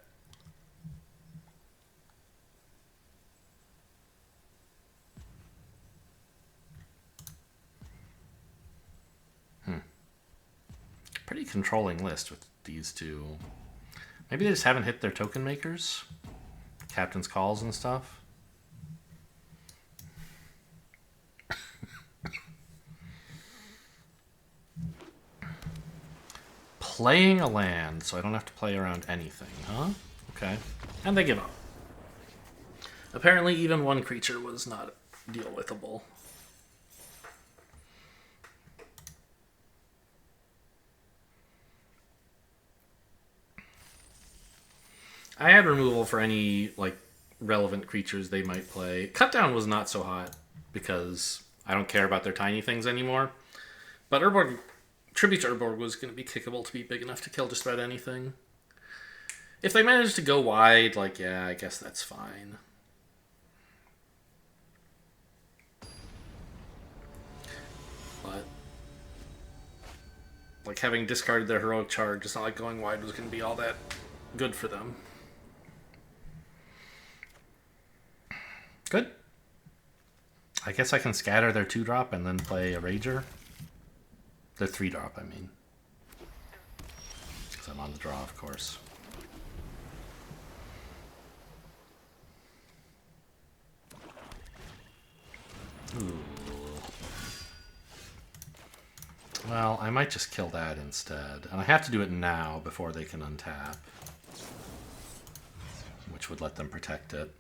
Pretty controlling list with these 2. Maybe they just haven't hit their token makers? Captain's calls and stuff? Playing a land, so I don't have to play around anything, huh? Okay. And they give up. Apparently even 1 creature was not deal-withable. I had removal for any, like, relevant creatures they might play. Cutdown was not so hot, because I don't care about their tiny things anymore. But Urborg, Tribute to Urborg was going to be kickable to be big enough to kill just about anything. If they managed to go wide, like, yeah, I guess that's fine. But, like, having discarded their heroic charge, it's not like going wide was going to be all that good for them. Good. I guess I can scatter their 2-drop and then play a Rager. Their 3-drop, I mean. Because I'm on the draw, of course. Ooh. Well, I might just kill that instead. And I have to do it now before they can untap. Which would let them protect it.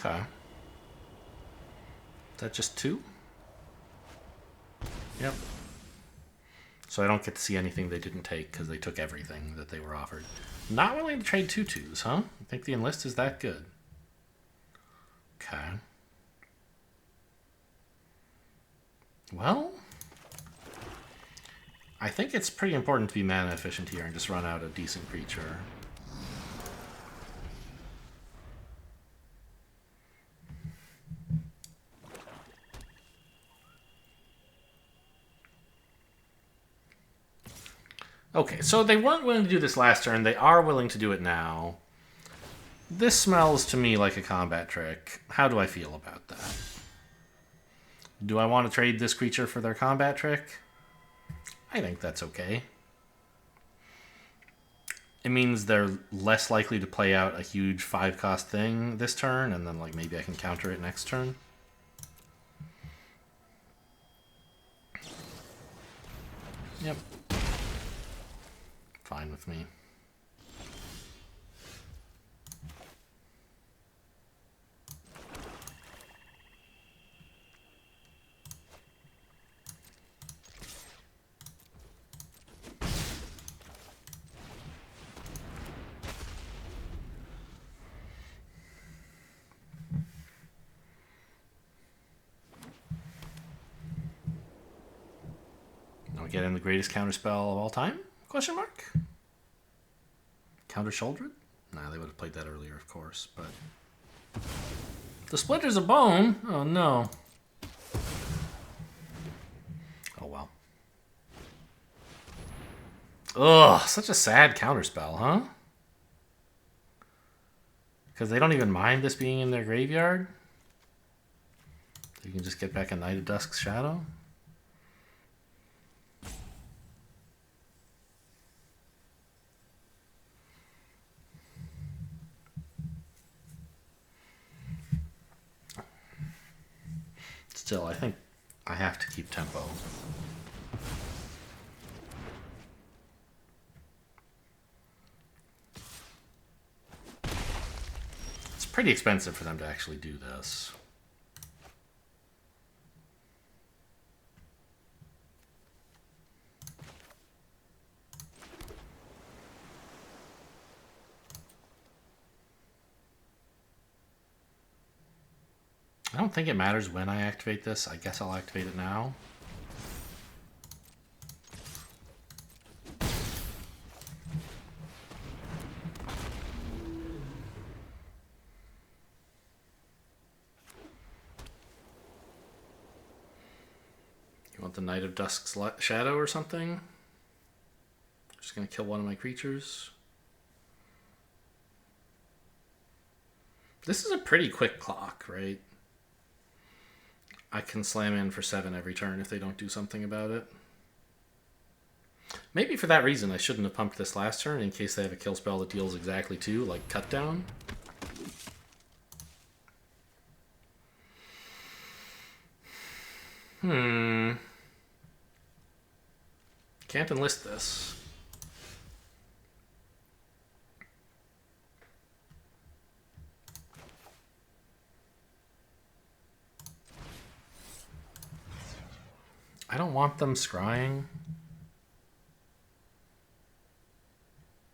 Okay. Is that just 2? Yep. So I don't get to see anything they didn't take because they took everything that they were offered. Not willing to trade 2/2s, huh? I think the enlist is that good. Okay. Well, I think it's pretty important to be mana efficient here and just run out a decent creature. Okay, so they weren't willing to do this last turn. They are willing to do it now. This smells to me like a combat trick. How do I feel about that? Do I want to trade this creature for their combat trick? I think that's okay. It means they're less likely to play out a huge 5-cost thing this turn, and then like maybe I can counter it next turn. Yep. Fine with me. Now we get in the greatest counterspell of all time? Question mark? Counter Shouldered? Nah, they would have played that earlier, of course, but... The Splinters of Bone? Oh, no. Oh, well. Ugh, such a sad counterspell, huh? Because they don't even mind this being in their graveyard. So you can just get back a Knight of Dusk's Shadow. Still, I think I have to keep tempo. It's pretty expensive for them to actually do this. I don't think it matters when I activate this. I guess I'll activate it now. You want the Knight of Dusk's Shadow or something? Just gonna kill one of my creatures. This is a pretty quick clock, right? I can slam in for 7 every turn if they don't do something about it. Maybe for that reason I shouldn't have pumped this last turn in case they have a kill spell that deals exactly 2, like Cut Down. Can't enlist this. I don't want them scrying.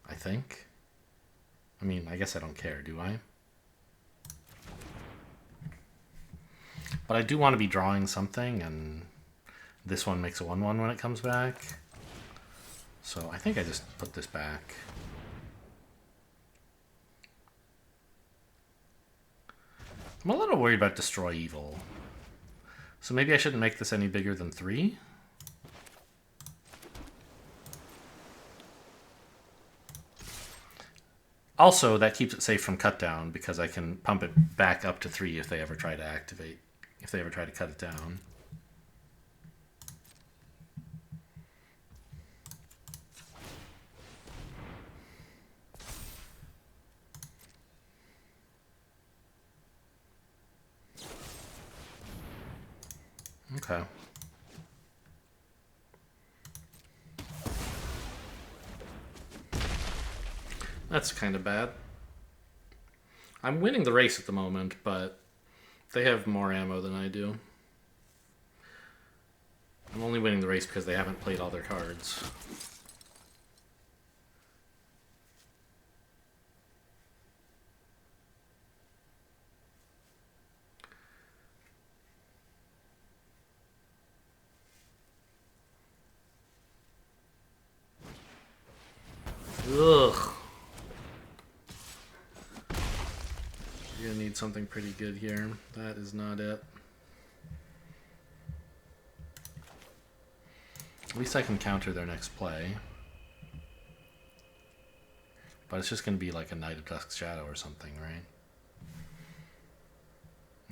I think. I mean, I guess I don't care, do I? But I do want to be drawing something, and this one makes a 1/1 when it comes back. So I think I just put this back. I'm a little worried about Destroy Evil. So maybe I shouldn't make this any bigger than 3? Also, that keeps it safe from cut down because I can pump it back up to 3 if they ever try to activate, if they ever try to cut it down. Okay. That's kind of bad. I'm winning the race at the moment, but they have more ammo than I do. I'm only winning the race because they haven't played all their cards. Ugh. You're gonna need something pretty good here. That is not it. At least I can counter their next play. But it's just gonna be like a Knight of Dusk's Shadow or something, right?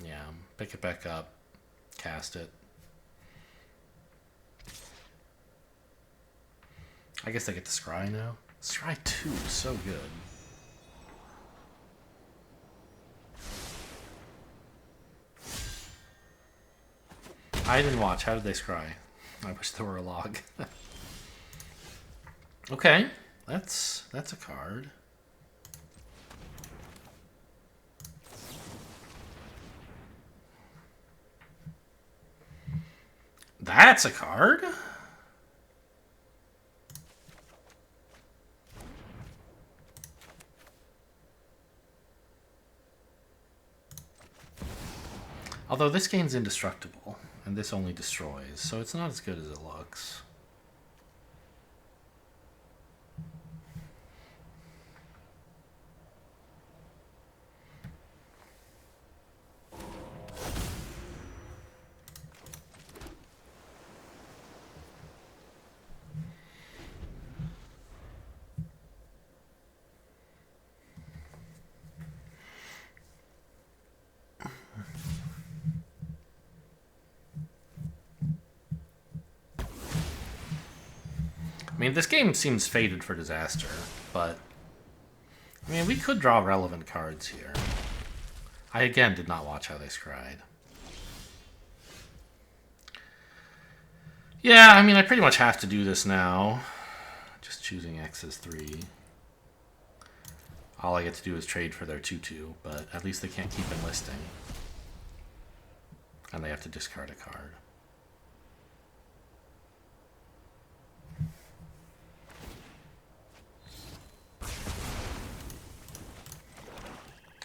Yeah, pick it back up, cast it. I guess I get to scry now. Scry 2 is so good. I didn't watch. How did they scry? I wish there were a log. Okay, that's a card. That's a card? Although this game's indestructible, and this only destroys, so it's not as good as it looks. I mean, this game seems fated for disaster, but... I mean, we could draw relevant cards here. I, again, did not watch how they scried. Yeah, I mean, I pretty much have to do this now. Just choosing X as 3. All I get to do is trade for their 2/2, but at least they can't keep enlisting. And they have to discard a card.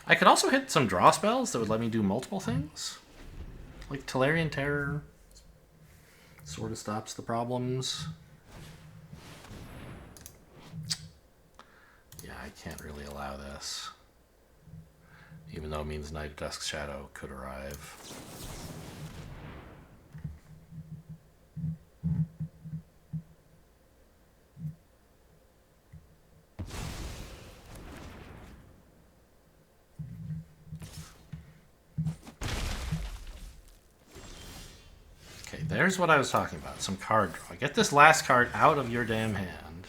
I could also hit some draw spells that would let me do multiple things. Like Tolarian Terror sort of stops the problems. Yeah, I can't really allow this. Even though it means Night of Dusk Shadow could arrive. Okay, there's what I was talking about. Some card draw. Get this last card out of your damn hand.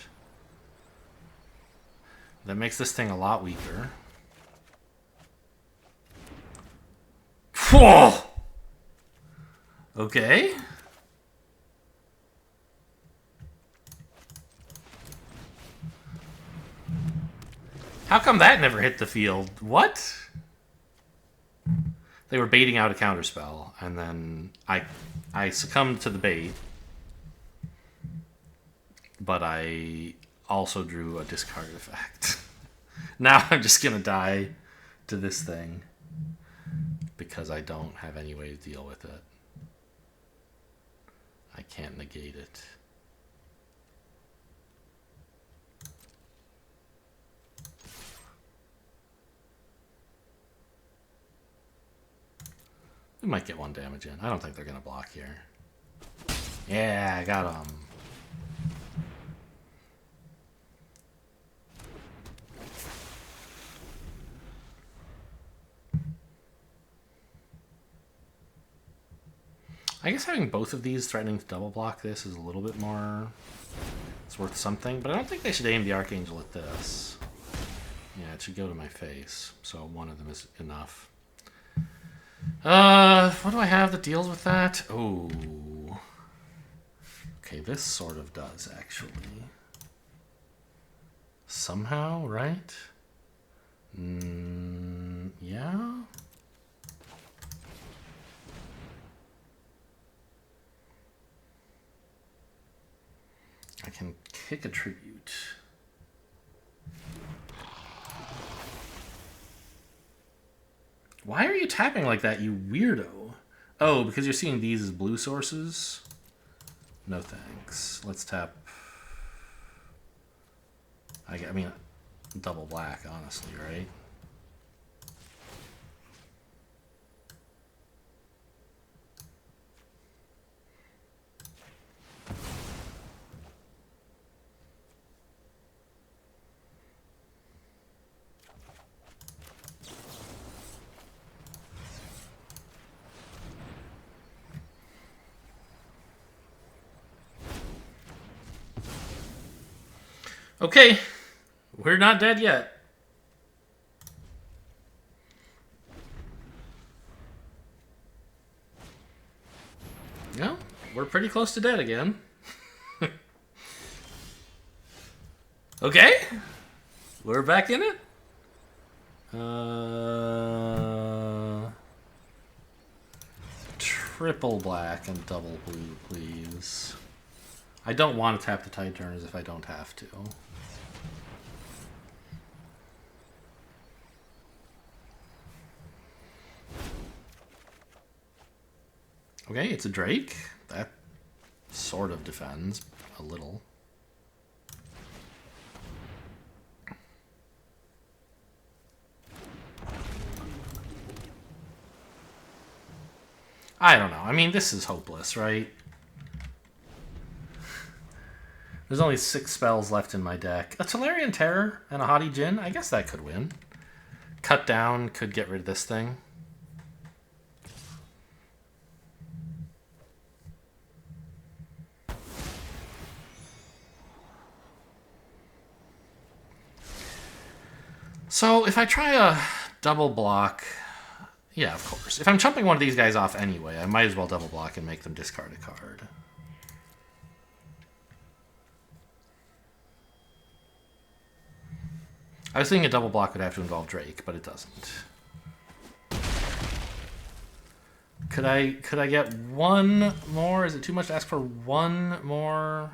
That makes this thing a lot weaker. Whoa! Okay. How come that never hit the field? What? They were baiting out a counterspell, and then I succumbed to the bait. But I also drew a discard effect. Now I'm just gonna die to this thing. Because I don't have any way to deal with it. I can't negate it. We might get 1 damage in. I don't think they're going to block here. Yeah, I got him. I guess having both of these threatening to double block this is a little bit more... It's worth something, but I don't think they should aim the Archangel at this. Yeah, it should go to my face, so one of them is enough. What do I have that deals with that? Oh. Okay, this sort of does, actually. Somehow, right? Yeah? I can kick a tribute. Why are you tapping like that, you weirdo? Oh, because you're seeing these as blue sources? No thanks. Let's tap... I mean, double black, honestly, right? Okay, we're not dead yet. No, we're pretty close to dead again. Okay, we're back in it. Triple black and double blue, please. I don't want to tap the Tide Turners if I don't have to. Okay, it's a Drake. That sort of defends a little. I don't know. I mean, this is hopeless, right? There's only 6 spells left in my deck. A Tolarian Terror and a Haughty Djinn? I guess that could win. Cut down could get rid of this thing. So if I try a double block, yeah, of course. If I'm chumping one of these guys off anyway, I might as well double block and make them discard a card. I was thinking a double block would have to involve Drake, but it doesn't. Could I get one more? Is it too much to ask for one more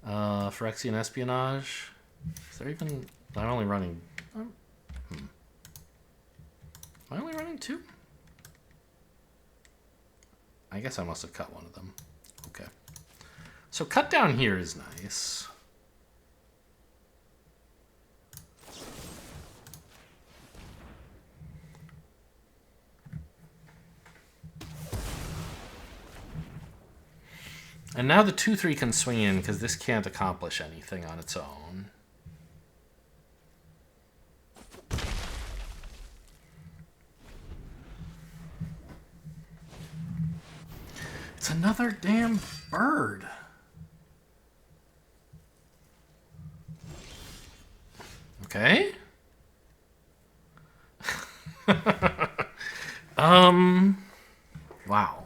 Phyrexian Espionage? Is there even... I'm only running... Am I only running 2? I guess I must have cut one of them. Okay. So cut down here is nice. And now the 2/3 can swing in because this can't accomplish anything on its own. It's another damn bird. Okay. Wow.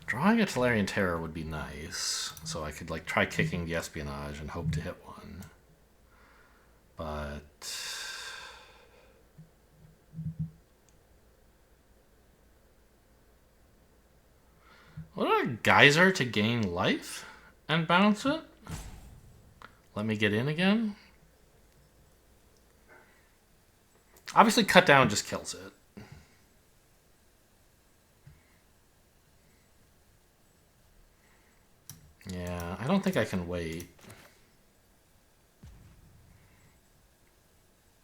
Drawing a Tolarian Terror would be nice, so I could like try kicking the Espionage and hope to hit one. But what about a Geyser to gain life and bounce it? Let me get in again. Obviously, cut down just kills it. Yeah, I don't think I can wait.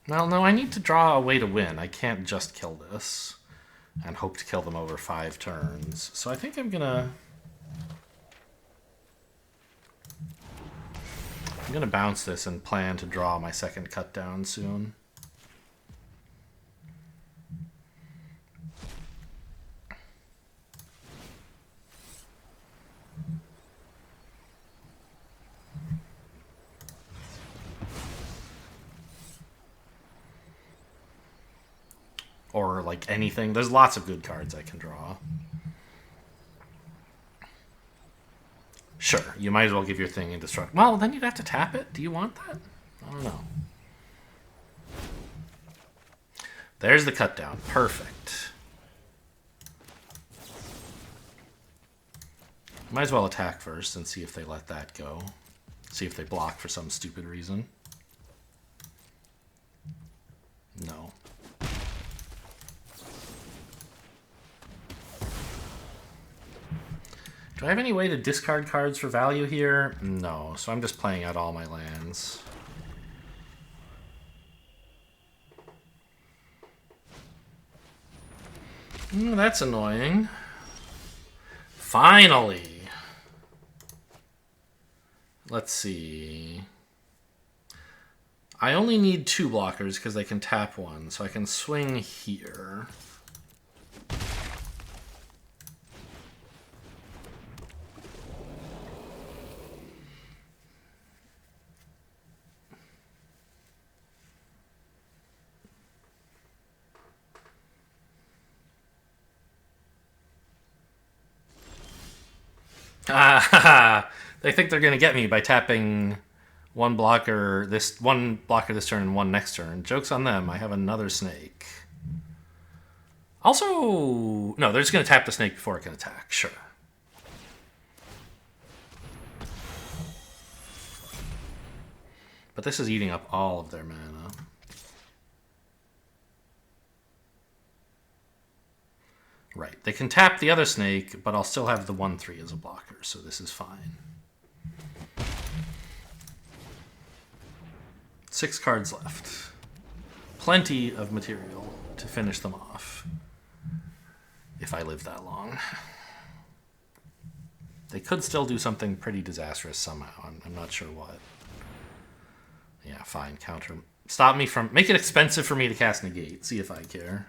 Well, no, I need to draw a way to win. I can't just kill this and hope to kill them over 5 turns. So I think I'm gonna bounce this and plan to draw my second cut down soon. Or like anything. There's lots of good cards I can draw. Sure, you might as well give your thing indestructible. Well, then you'd have to tap it. Do you want that? I don't know. There's the cut down. Perfect. Might as well attack first and see if they let that go. See if they block for some stupid reason. No. Do I have any way to discard cards for value here? No, so I'm just playing out all my lands. That's annoying. Finally! Let's see. I only need 2 blockers because they can tap 1, so I can swing here. They think they're gonna get me by tapping one blocker this turn and one next turn. Joke's on them. I have another snake. Also, no, they're just gonna tap the snake before it can attack. Sure. But this is eating up all of their mana. Right. They can tap the other snake, but I'll still have the 1/3 as a blocker, so this is fine. 6 cards left. Plenty of material to finish them off. If I live that long. They could still do something pretty disastrous somehow. I'm not sure what. Yeah, fine. Counter. Stop me from... Make it expensive for me to cast Negate. See if I care.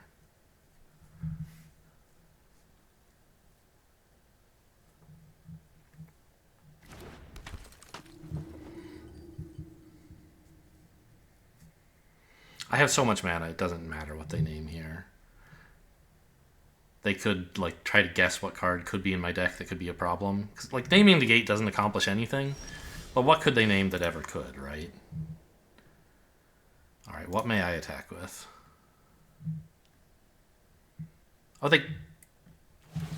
I have so much mana, it doesn't matter what they name here. They could, like, try to guess what card could be in my deck that could be a problem. 'Cause, like, naming the gate doesn't accomplish anything. But what could they name that ever could, right? Alright, what may I attack with? Oh, they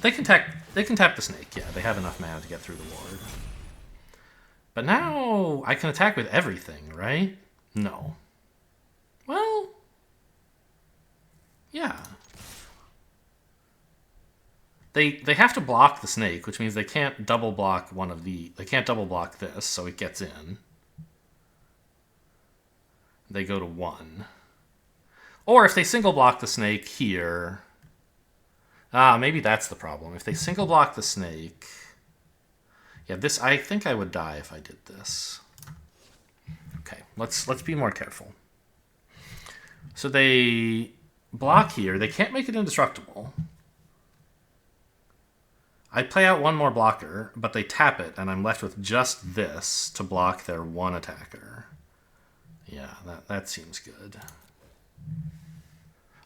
can tap the snake. Yeah, they have enough mana to get through the ward. But now I can attack with everything, right? No. Well, yeah. They have to block the snake, which means they can't double block one of the... They can't double block this, so it gets in. They go to 1. Or if they single block the snake here... maybe that's the problem. If they single block the snake... Yeah, this... I think I would die if I did this. Okay, let's be more careful. So they block here. They can't make it indestructible. I play out one more blocker, but they tap it, and I'm left with just this to block their one attacker. Yeah, that seems good.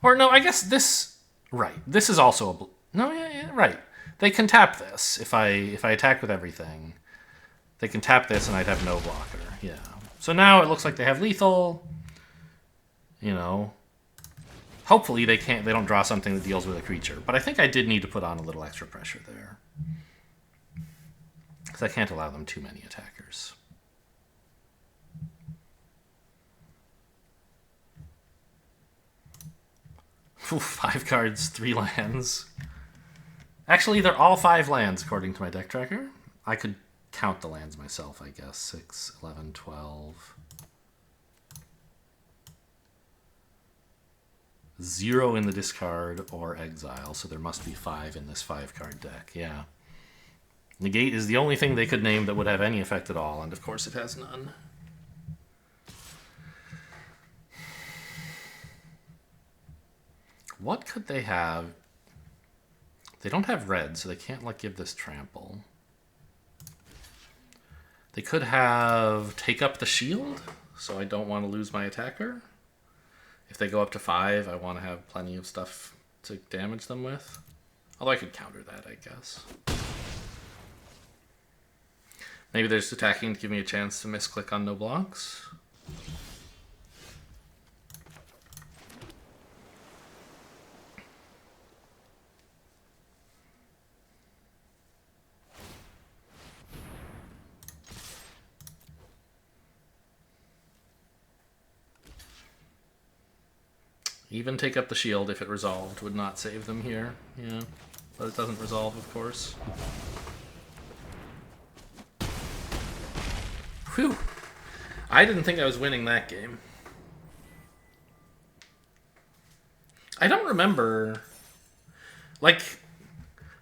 Or no, I guess this... Right, this is also a... No, yeah, right. They can tap this if I attack with everything. They can tap this, and I'd have no blocker. Yeah. So now it looks like they have lethal. You know... Hopefully they don't draw something that deals with a creature. But I think I did need to put on a little extra pressure there. Because I can't allow them too many attackers. Ooh, 5 cards, 3 lands. Actually, they're all 5 lands according to my deck tracker. I could count the lands myself, I guess. 6, 11, 12... 0 in the discard or exile, so there must be 5 in this 5-card deck, yeah. Negate is the only thing they could name that would have any effect at all, and of course it has none. What could they have? They don't have red, so they can't, like, give this trample. They could have take up the shield, so I don't want to lose my attacker. If they go up to 5, I want to have plenty of stuff to damage them with. Although I could counter that, I guess. Maybe they're just attacking to give me a chance to misclick on no blocks. Even take up the shield if it resolved would not save them here. Yeah, but it doesn't resolve, of course. Whew. I didn't think I was winning that game. I don't remember... Like,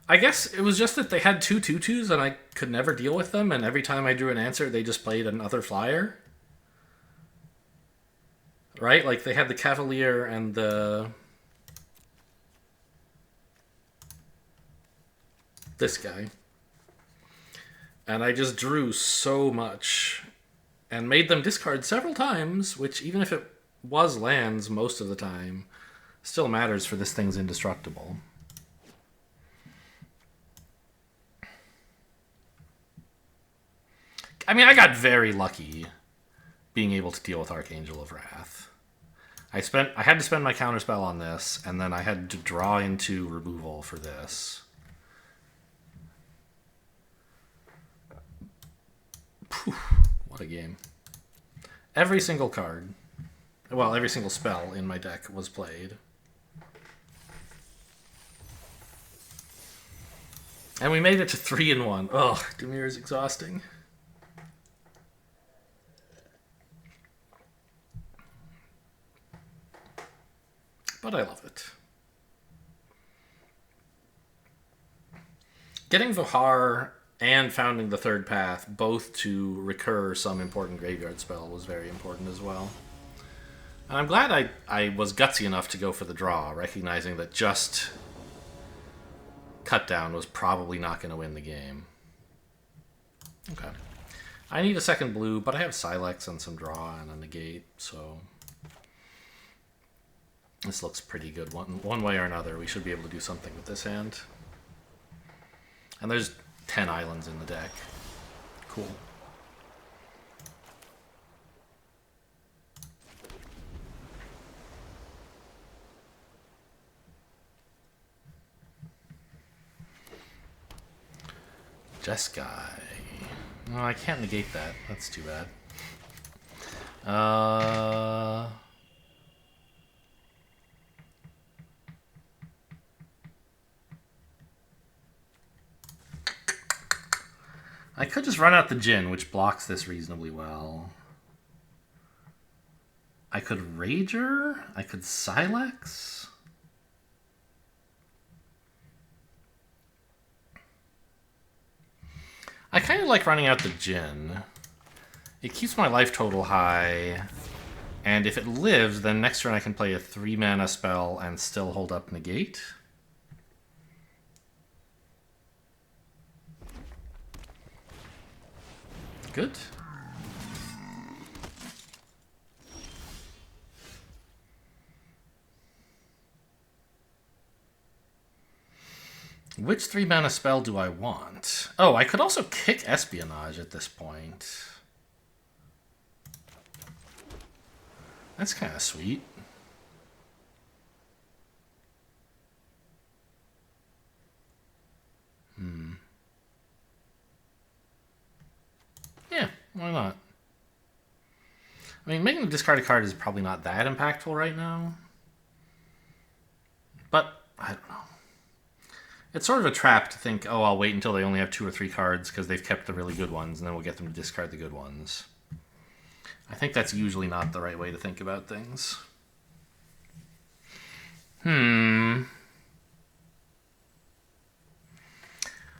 I guess it was just that they had 2 2/2s and I could never deal with them, and every time I drew an answer, they just played another flyer. Right? Like, they had the Cavalier and the... This guy. And I just drew so much and made them discard several times, which, even if it was lands most of the time, still matters for this thing's indestructible. I mean, I got very lucky being able to deal with Archangel of Wrath. I had to spend my counterspell on this, and then I had to draw into removal for this. Whew, what a game. Every single card, well, every single spell in my deck was played. And we made it to 3-1. Ugh, Dimir is exhausting. But I love it. Getting Vohar and founding the third path, both to recur some important graveyard spell, was very important as well. And I'm glad I was gutsy enough to go for the draw, recognizing that just cut down was probably not going to win the game. Okay. I need a second blue, but I have Silex and some draw and a negate, so... This looks pretty good. One way or another, we should be able to do something with this hand. And there's 10 islands in the deck. Cool. Jeskai. No, I can't negate that. That's too bad. I could just run out the Jin, which blocks this reasonably well. I could Rager. I could Silex. I kind of like running out the Jin. It keeps my life total high. And if it lives, then next turn I can play a 3-mana spell and still hold up Negate. Good. Which 3-mana spell do I want? Oh, I could also kick Espionage at this point. That's kind of sweet. Yeah, why not? I mean, making a discarded card is probably not that impactful right now. But, I don't know. It's sort of a trap to think, oh, I'll wait until they only have 2 or 3 cards because they've kept the really good ones, and then we'll get them to discard the good ones. I think that's usually not the right way to think about things.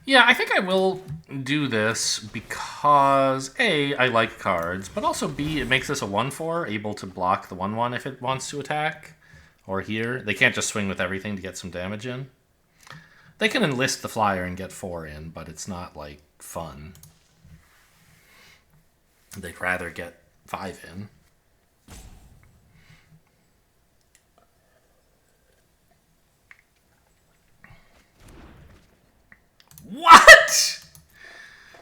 Yeah, I think I will do this because A, I like cards, but also B, it makes this a 1/4, able to block the 1/1 if it wants to attack. Or here. They can't just swing with everything to get some damage in. They can enlist the flyer and get 4 in, but it's not, like, fun. They'd rather get 5 in. What?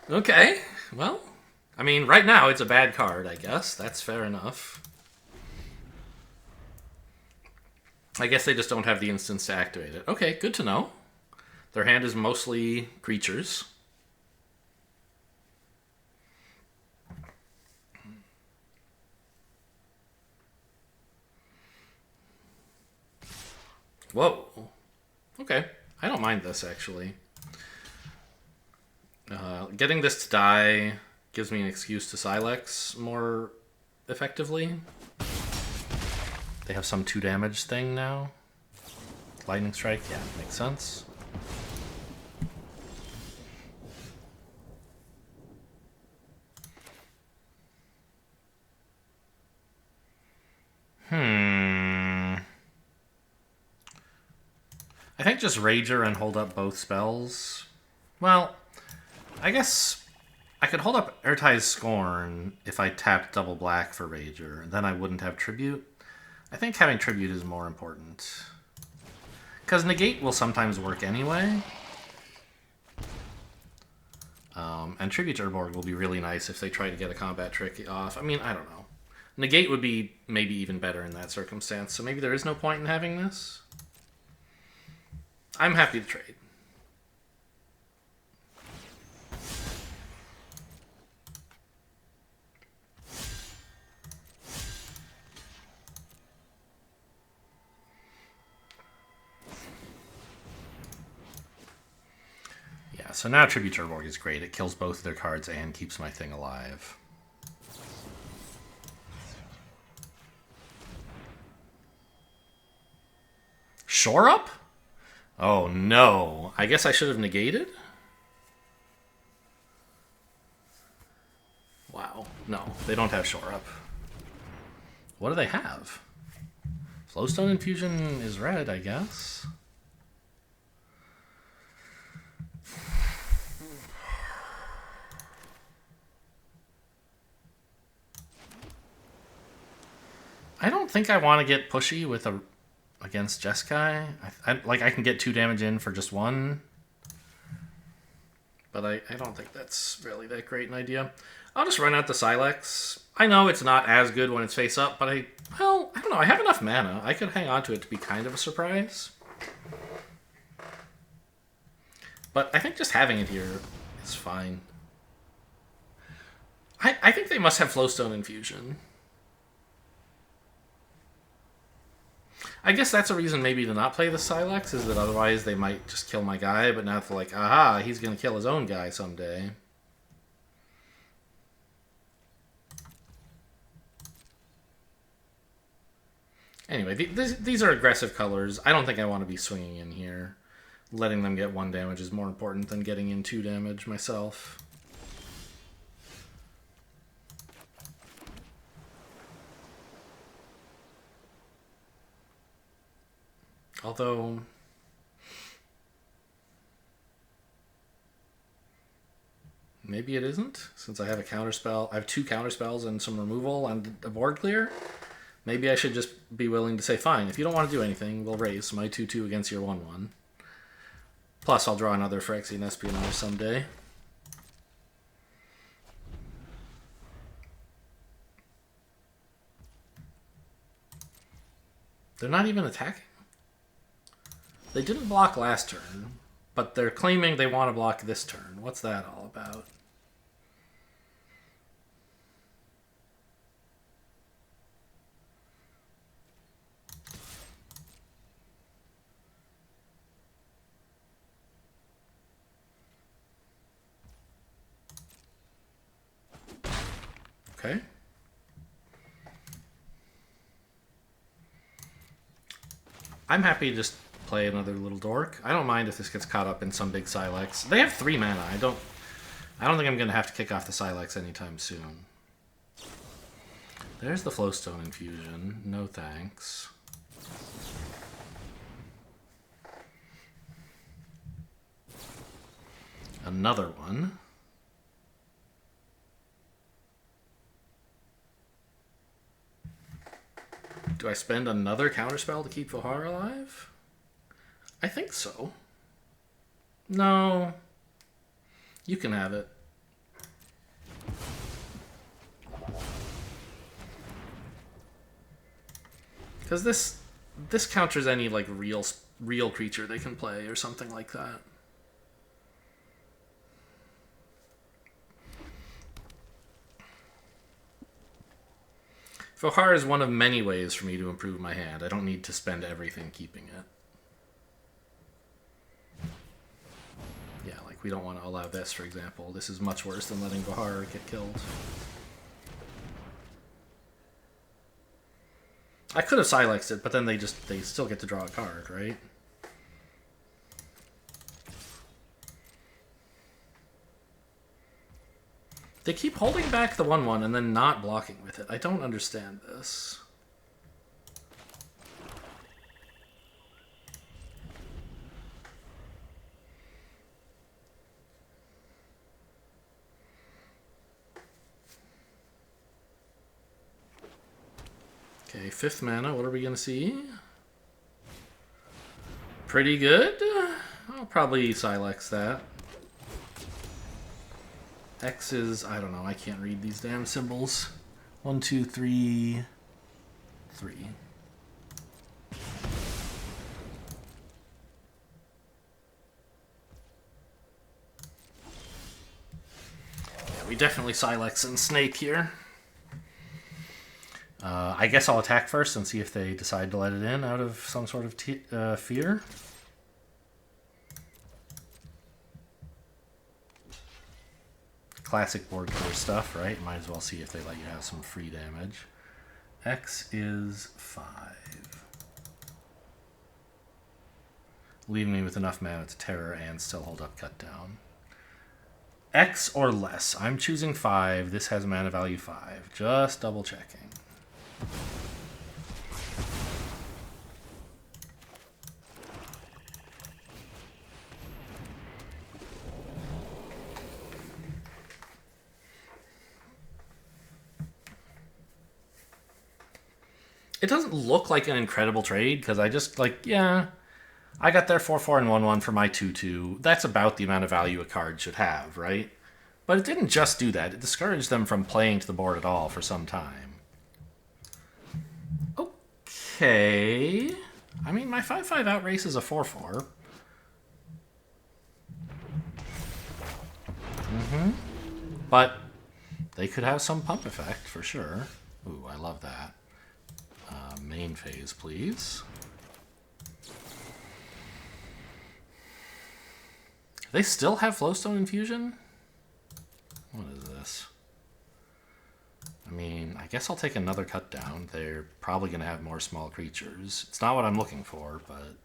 Okay, well, I mean, right now it's a bad card, I guess. That's fair enough. I guess they just don't have the instance to activate it. Okay, good to know. Their hand is mostly creatures. Whoa. Okay, I don't mind this, actually. Getting this to die gives me an excuse to Silex more effectively. They have some 2 damage thing now. Lightning Strike, yeah, makes sense. I think just Rager and hold up both spells. Well, I guess I could hold up Ertai's Scorn if I tapped double black for Rager, and then I wouldn't have Tribute. I think having Tribute is more important. Because Negate will sometimes work anyway. And Tribute to Urborg will be really nice if they try to get a combat trick off. I mean, I don't know. Negate would be maybe even better in that circumstance, so maybe there is no point in having this. I'm happy to trade. Yeah, so now Tribute to Urborg is great. It kills both of their cards and keeps my thing alive. Shore Up? Oh no. I guess I should have negated? Wow. No, they don't have Shore Up. What do they have? Flowstone Infusion is red, I guess. I don't think I want to get pushy with a against Jeskai. I can get 2 damage in for just 1. But I don't think that's really that great an idea. I'll just run out the Silex. I know it's not as good when it's face up, but I don't know. I have enough mana. I could hang on to it to be kind of a surprise. But I think just having it here is fine. I think they must have Flowstone Infusion. I guess that's a reason maybe to not play the Silex, is that otherwise they might just kill my guy, but now they're like, aha, he's going to kill his own guy someday. Anyway, these are aggressive colors. I don't think I want to be swinging in here. Letting them get 1 damage is more important than getting in 2 damage myself. Although... maybe it isn't, since I have a counterspell. I have 2 counterspells and some removal and a board clear. Maybe I should just be willing to say, fine, if you don't want to do anything, we'll raise my 2/2 against your 1/1. Plus, I'll draw another Phyrexian Espionage someday. They're not even attacking? They didn't block last turn, but they're claiming they want to block this turn. What's that all about? Okay. I'm happy to just play another little dork. I don't mind if this gets caught up in some big Silex. They have 3 mana. I don't think I'm going to have to kick off the Silex anytime soon. There's the Flowstone Infusion. No thanks. Another one. Do I spend another counterspell to keep Vohar alive? I think so. No. You can have it. Because this counters any like real creature they can play or something like that. Vohar is one of many ways for me to improve my hand. I don't need to spend everything keeping it. Yeah, like we don't want to allow this, for example. This is much worse than letting Vohar get killed. I could have Silexed it, but then they still get to draw a card, right? They keep holding back the 1/1 and then not blocking with it. I don't understand this. Okay, 5th mana. What are we going to see? Pretty good. I'll probably Silex that. X is, I don't know, I can't read these damn symbols. 1, 2, 3, 3. Yeah, we definitely Silex and Snake here. I guess I'll attack first and see if they decide to let it in out of some sort of fear. Classic board color stuff, right? Might as well see if they let you have some free damage. X is 5. Leaving me with enough mana to terror and still hold up cut down. X or less. I'm choosing 5. This has mana value 5. Just double checking. It doesn't look like an incredible trade, because I just, like, yeah, I got their 4/4 and 1/1 for my 2/2. That's about the amount of value a card should have, right? But it didn't just do that. It discouraged them from playing to the board at all for some time. Okay. I mean, my 5/5 outraces a 4/4. But they could have some pump effect for sure. Ooh, I love that. Main phase, please. They still have Flowstone Infusion? What is this? I mean, I guess I'll take another cut down. They're probably going to have more small creatures. It's not what I'm looking for, but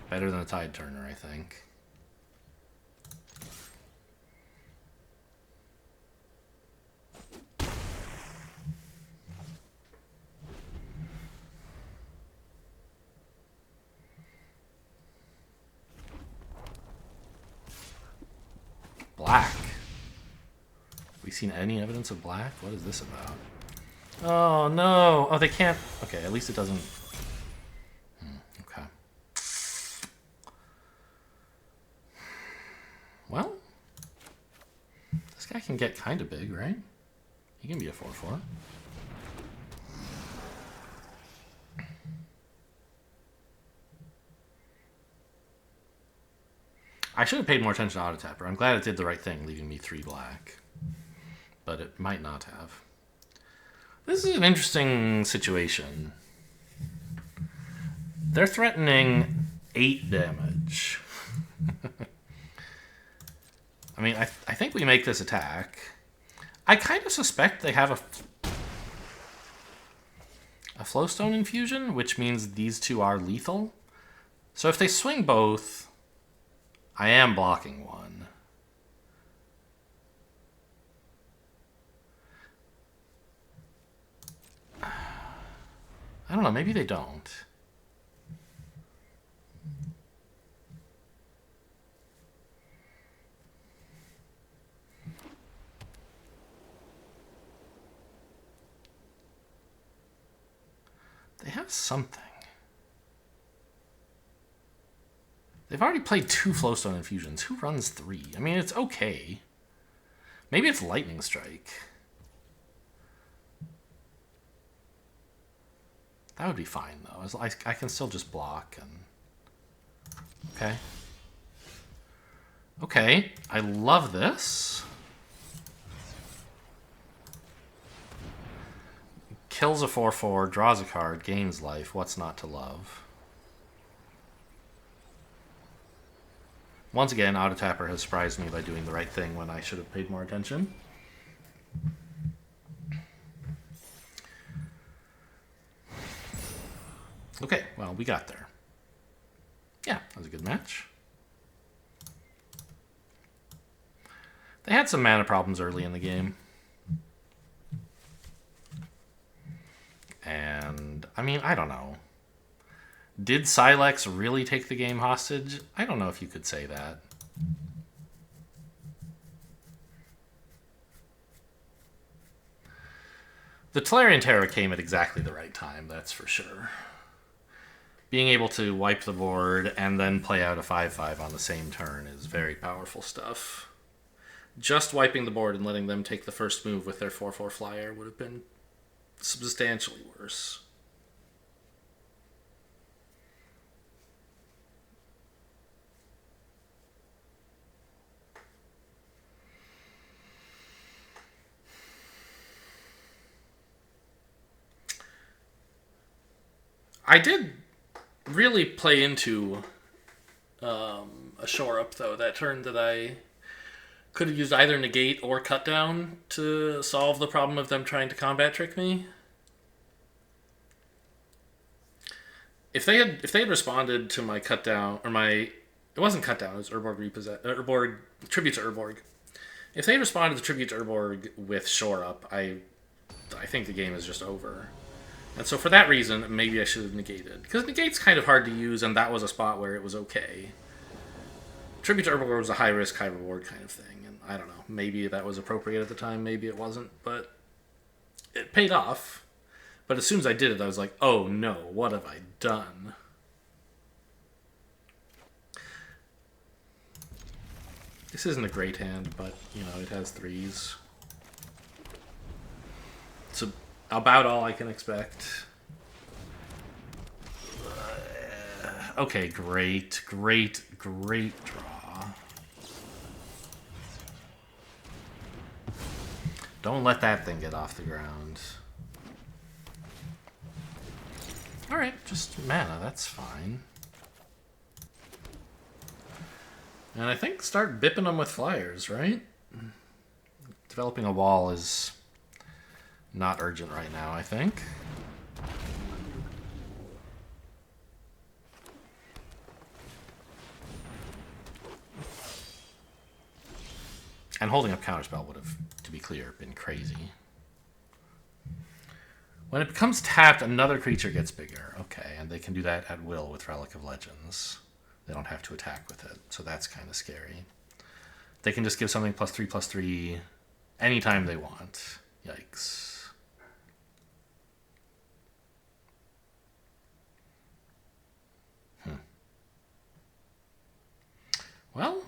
better than a Tide Turner, I think. Black. We seen any evidence of black? What is this about? Oh no! Oh, they can't. Okay, at least it doesn't. Okay. Well, this guy can get kind of big, right? He can be a 4/4. I should have paid more attention to Auto Tapper. I'm glad it did the right thing, leaving me 3 black. But it might not have. This is an interesting situation. They're threatening 8 damage. I mean, I think we make this attack. I kind of suspect they have a Flowstone Infusion, which means these two are lethal. So if they swing both, I am blocking one. I don't know, maybe they don't. They have something. They've already played 2 Flowstone Infusions. Who runs 3? I mean, it's okay. Maybe it's Lightning Strike. That would be fine, though. I can still just block and... Okay. Okay, I love this. Kills a 4/4, draws a card, gains life. What's not to love? Once again, Auto Tapper has surprised me by doing the right thing when I should have paid more attention. Okay, well, we got there. Yeah, that was a good match. They had some mana problems early in the game. And, I mean, I don't know. Did Sylex really take the game hostage? I don't know if you could say that. The Tolarian Terror came at exactly the right time, that's for sure. Being able to wipe the board and then play out a 5/5 on the same turn is very powerful stuff. Just wiping the board and letting them take the first move with their 4/4 flyer would have been substantially worse. I did really play into a shore up, though, that turn that I could have used either negate or cut down to solve the problem of them trying to combat trick me. If they had responded to my cut down, or my, it wasn't cut down, it was Urborg Urborg Tribute to Urborg. If they had responded to Tribute to Urborg with shore up, I think the game is just over. And so for that reason, maybe I should have negated. Because negate's kind of hard to use, and that was a spot where it was okay. Tribute to Urborg was a high risk, high reward kind of thing. And I don't know, maybe that was appropriate at the time, maybe it wasn't. But it paid off. But as soon as I did it, I was like, oh no, what have I done? This isn't a great hand, but, you know, it has 3s. It's about all I can expect. Okay, great draw. Don't let that thing get off the ground. Alright, just mana, that's fine. And I think start bipping them with flyers, right? Developing a wall is not urgent right now, I think. And holding up Counterspell would have, to be clear, been crazy. When it becomes tapped, another creature gets bigger. Okay, and they can do that at will with Relic of Legends. They don't have to attack with it, so that's kind of scary. They can just give something +3/+3 anytime they want. Yikes. Well,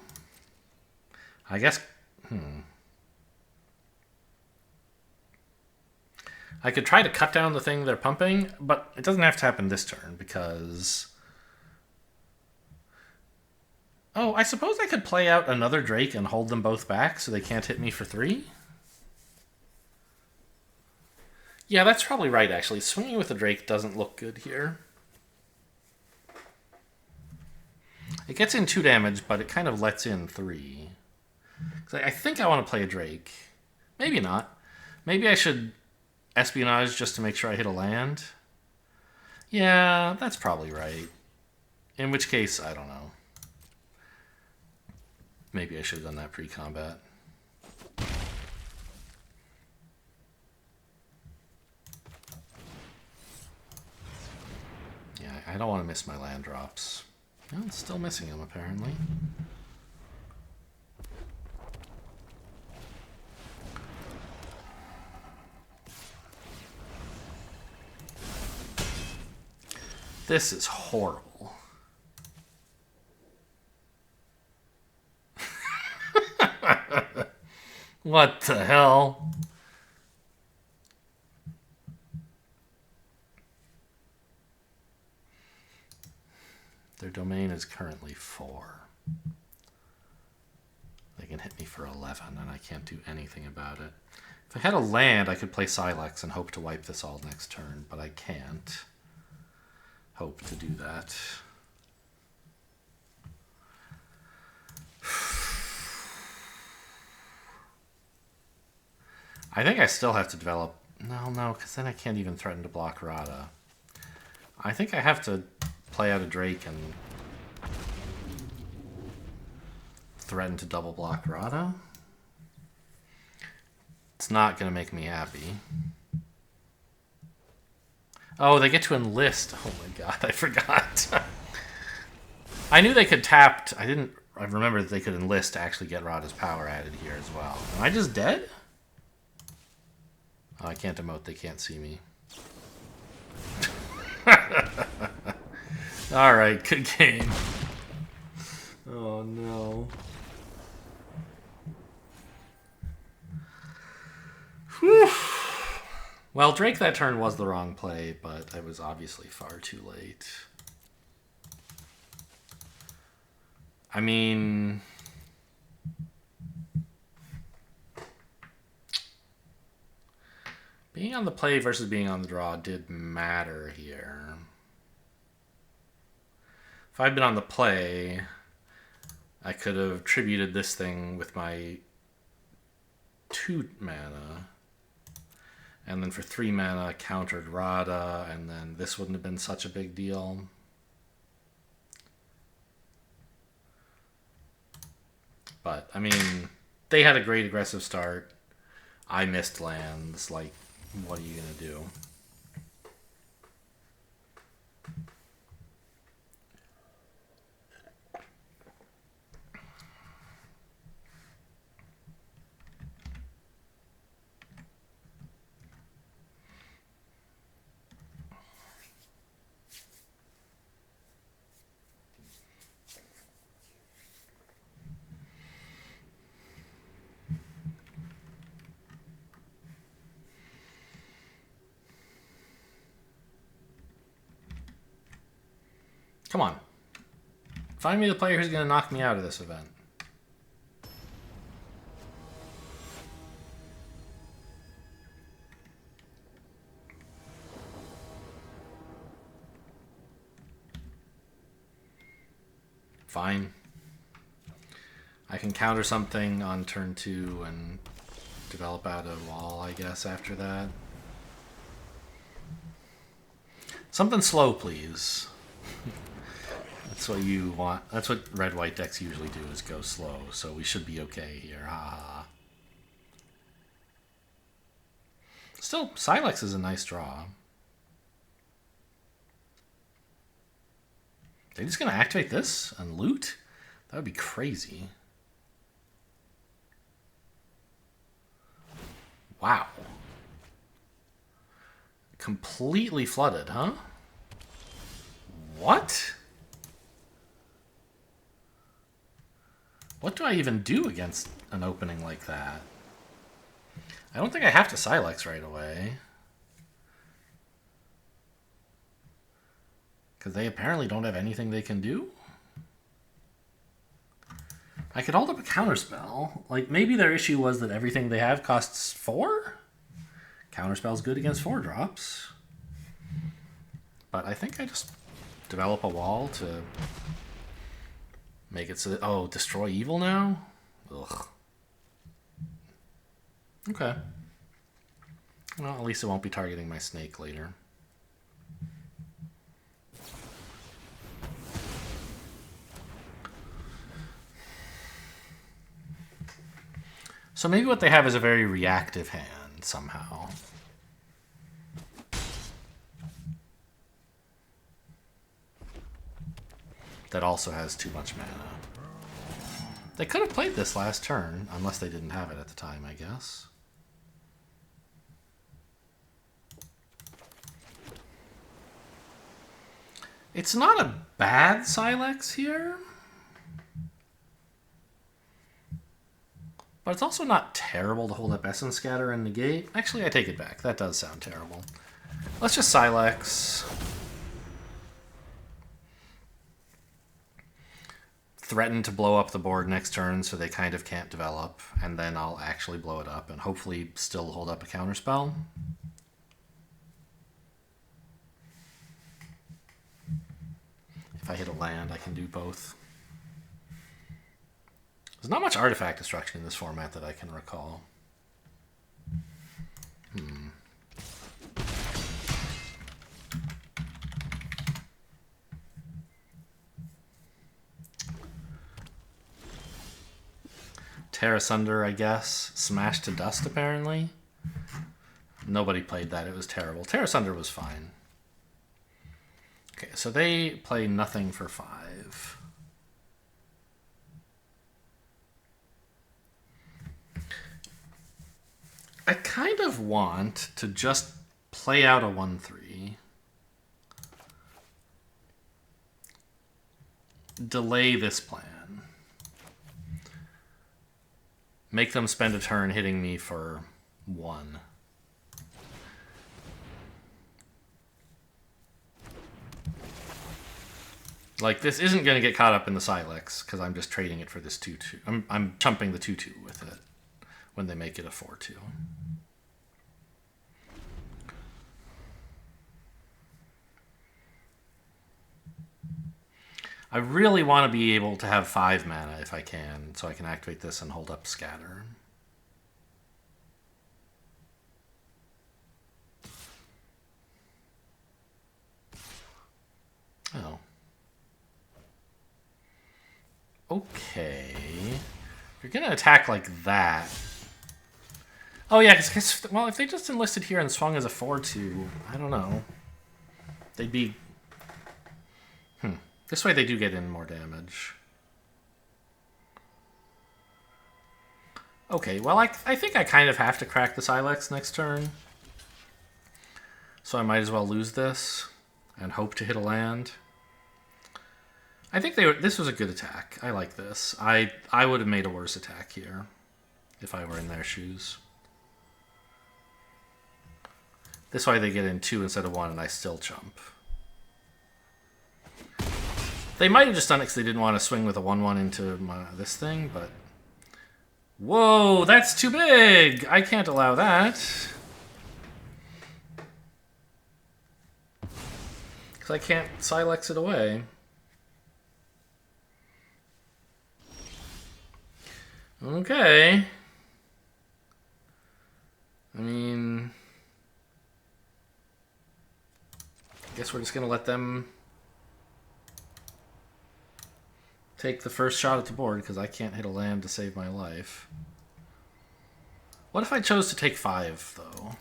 I guess... I could try to cut down the thing they're pumping, but it doesn't have to happen this turn because... Oh, I suppose I could play out another Drake and hold them both back so they can't hit me for 3? Yeah, that's probably right, actually. Swinging with the Drake doesn't look good here. It gets in 2 damage, but it kind of lets in 3. I think I want to play a Drake. Maybe not. Maybe I should espionage just to make sure I hit a land. Yeah, that's probably right. In which case, I don't know. Maybe I should have done that pre-combat. Yeah, I don't want to miss my land drops. Well, it's still missing them, apparently. This is horrible. What the hell? Their domain is currently 4. They can hit me for 11, and I can't do anything about it. If I had a land, I could play Silex and hope to wipe this all next turn, but I can't hope to do that. I think I still have to develop... No, because then I can't even threaten to block Rada. I think I have to play out a Drake and threaten to double block Rada. It's not going to make me happy. Oh, they get to enlist. Oh my god, I forgot. I knew they could tap... I remember that they could enlist to actually get Rada's power added here as well. Am I just dead? Oh, I can't emote, they can't see me. Alright, good game. Oh no. Whew. Well, Drake that turn was the wrong play, but I was obviously far too late. I mean... being on the play versus being on the draw did matter here. If I'd been on the play, I could have tributed this thing with my 2 mana. And then for 3 mana, countered Rada, and then this wouldn't have been such a big deal. But, I mean, they had a great aggressive start. I missed lands, like... what are you going to do? Come on. Find me the player who's going to knock me out of this event. Fine. I can counter something on turn 2 and develop out a wall, I guess, after that. Something slow, please. That's what you want. That's what red-white decks usually do, is go slow, so we should be okay here. Ha ha. Still, Silex is a nice draw. They're just going to activate this and loot? That would be crazy. Wow. Completely flooded, huh? What? What do I even do against an opening like that? I don't think I have to Silex right away. Because they apparently don't have anything they can do? I could hold up a counterspell. Like, maybe their issue was that everything they have costs 4? Counterspell's good against 4-drops. But I think I just develop a wall to make it so that, oh, destroy evil now? Ugh. Okay. Well, at least it won't be targeting my snake later. So maybe what they have is a very reactive hand somehow. That also has too much mana. They could have played this last turn, unless they didn't have it at the time, I guess. It's not a bad Silex here. But it's also not terrible to hold up Essence Scatter and negate. Actually, I take it back. That does sound terrible. Let's just Silex. Threaten to blow up the board next turn so they kind of can't develop. And then I'll actually blow it up and hopefully still hold up a counterspell. If I hit a land, I can do both. There's not much artifact destruction in this format that I can recall. Tear Asunder, I guess. Smash to Dust, apparently. Nobody played that. It was terrible. Tear Asunder was fine. Okay, so they play nothing for 5. I kind of want to just play out a 1/3. Delay this plan. Make them spend a turn hitting me for 1. Like, this isn't going to get caught up in the Silex, because I'm just trading it for this 2/2. I'm chumping the 2/2 with it when they make it a 4/2. I really want to be able to have 5 mana if I can, so I can activate this and hold up Scatter. Oh. Okay. If you're going to attack like that... Oh yeah, because, well, if they just enlisted here and swung as a 4/2, I don't know. They'd be... This way they do get in more damage. Okay, well, I think I kind of have to crack the Silex next turn. So I might as well lose this and hope to hit a land. I think this was a good attack. I like this. I would have made a worse attack here if I were in their shoes. This way they get in 2 instead of 1 and I still chump. They might have just done it because they didn't want to swing with a 1/1 into this thing, but... Whoa, that's too big! I can't allow that. Because I can't Silex it away. Okay. I mean... I guess we're just going to let them take the first shot at the board because I can't hit a land to save my life. What if I chose to take 5, though?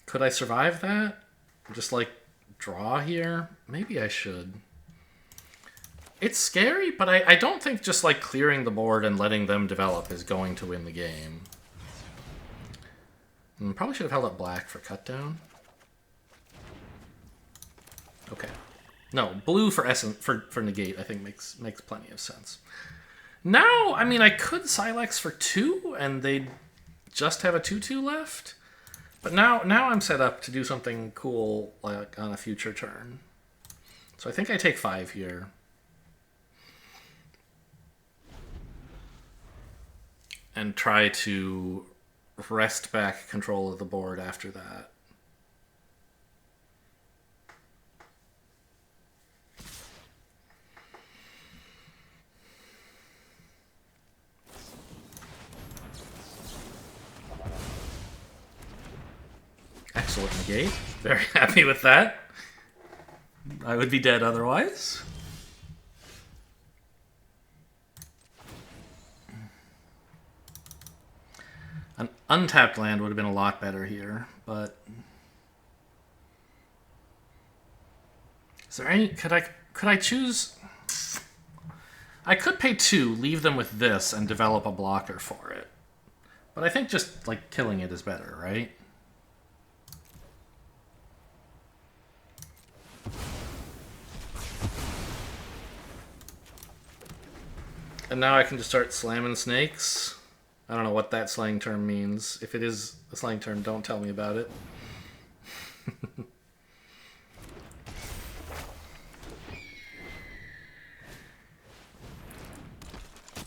Could I survive that? Just, like, draw here? Maybe I should. It's scary, but I don't think just, like, clearing the board and letting them develop is going to win the game. Probably should have held up black for cut down. Okay. No, blue for essence for negate I think makes plenty of sense. Now, I mean, I could Silex for 2 and they'd just have a 2/2 left. But now I'm set up to do something cool like on a future turn. So I think I take 5 here. And try to wrest back control of the board after that. Excellent negate. Very happy with that. I would be dead otherwise. An untapped land would have been a lot better here, but... Is there any... Could I choose... I could pay 2, leave them with this, and develop a blocker for it. But I think just, like, killing it is better, right? And now I can just start slamming snakes. I don't know what that slang term means. If it is a slang term, don't tell me about it.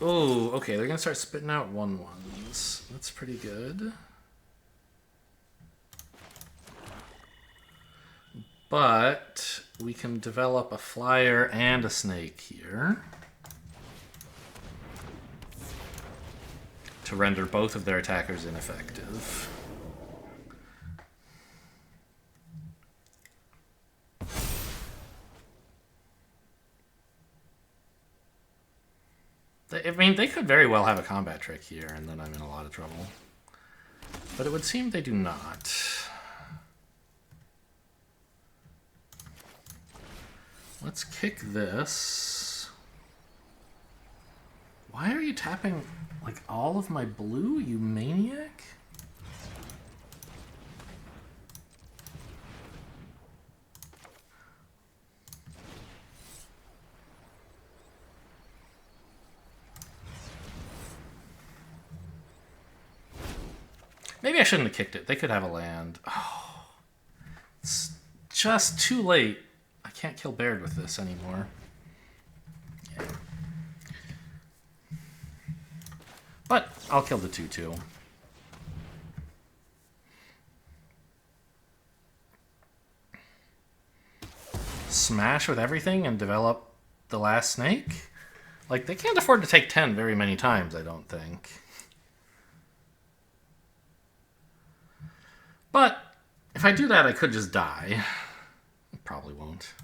Oh, okay, they're gonna start spitting out 1/1s. That's pretty good. But we can develop a flyer and a snake here to render both of their attackers ineffective. I mean, they could very well have a combat trick here, and then I'm in a lot of trouble. But it would seem they do not. Let's kick this. Why are you tapping, like, all of my blue, you maniac? Maybe I shouldn't have kicked it. They could have a land. Oh, it's just too late. I can't kill Baird with this anymore. Yeah. But I'll kill the 2/2. Smash with everything and develop the last snake? Like, they can't afford to take 10 very many times, I don't think. But if I do that, I could just die. I probably won't.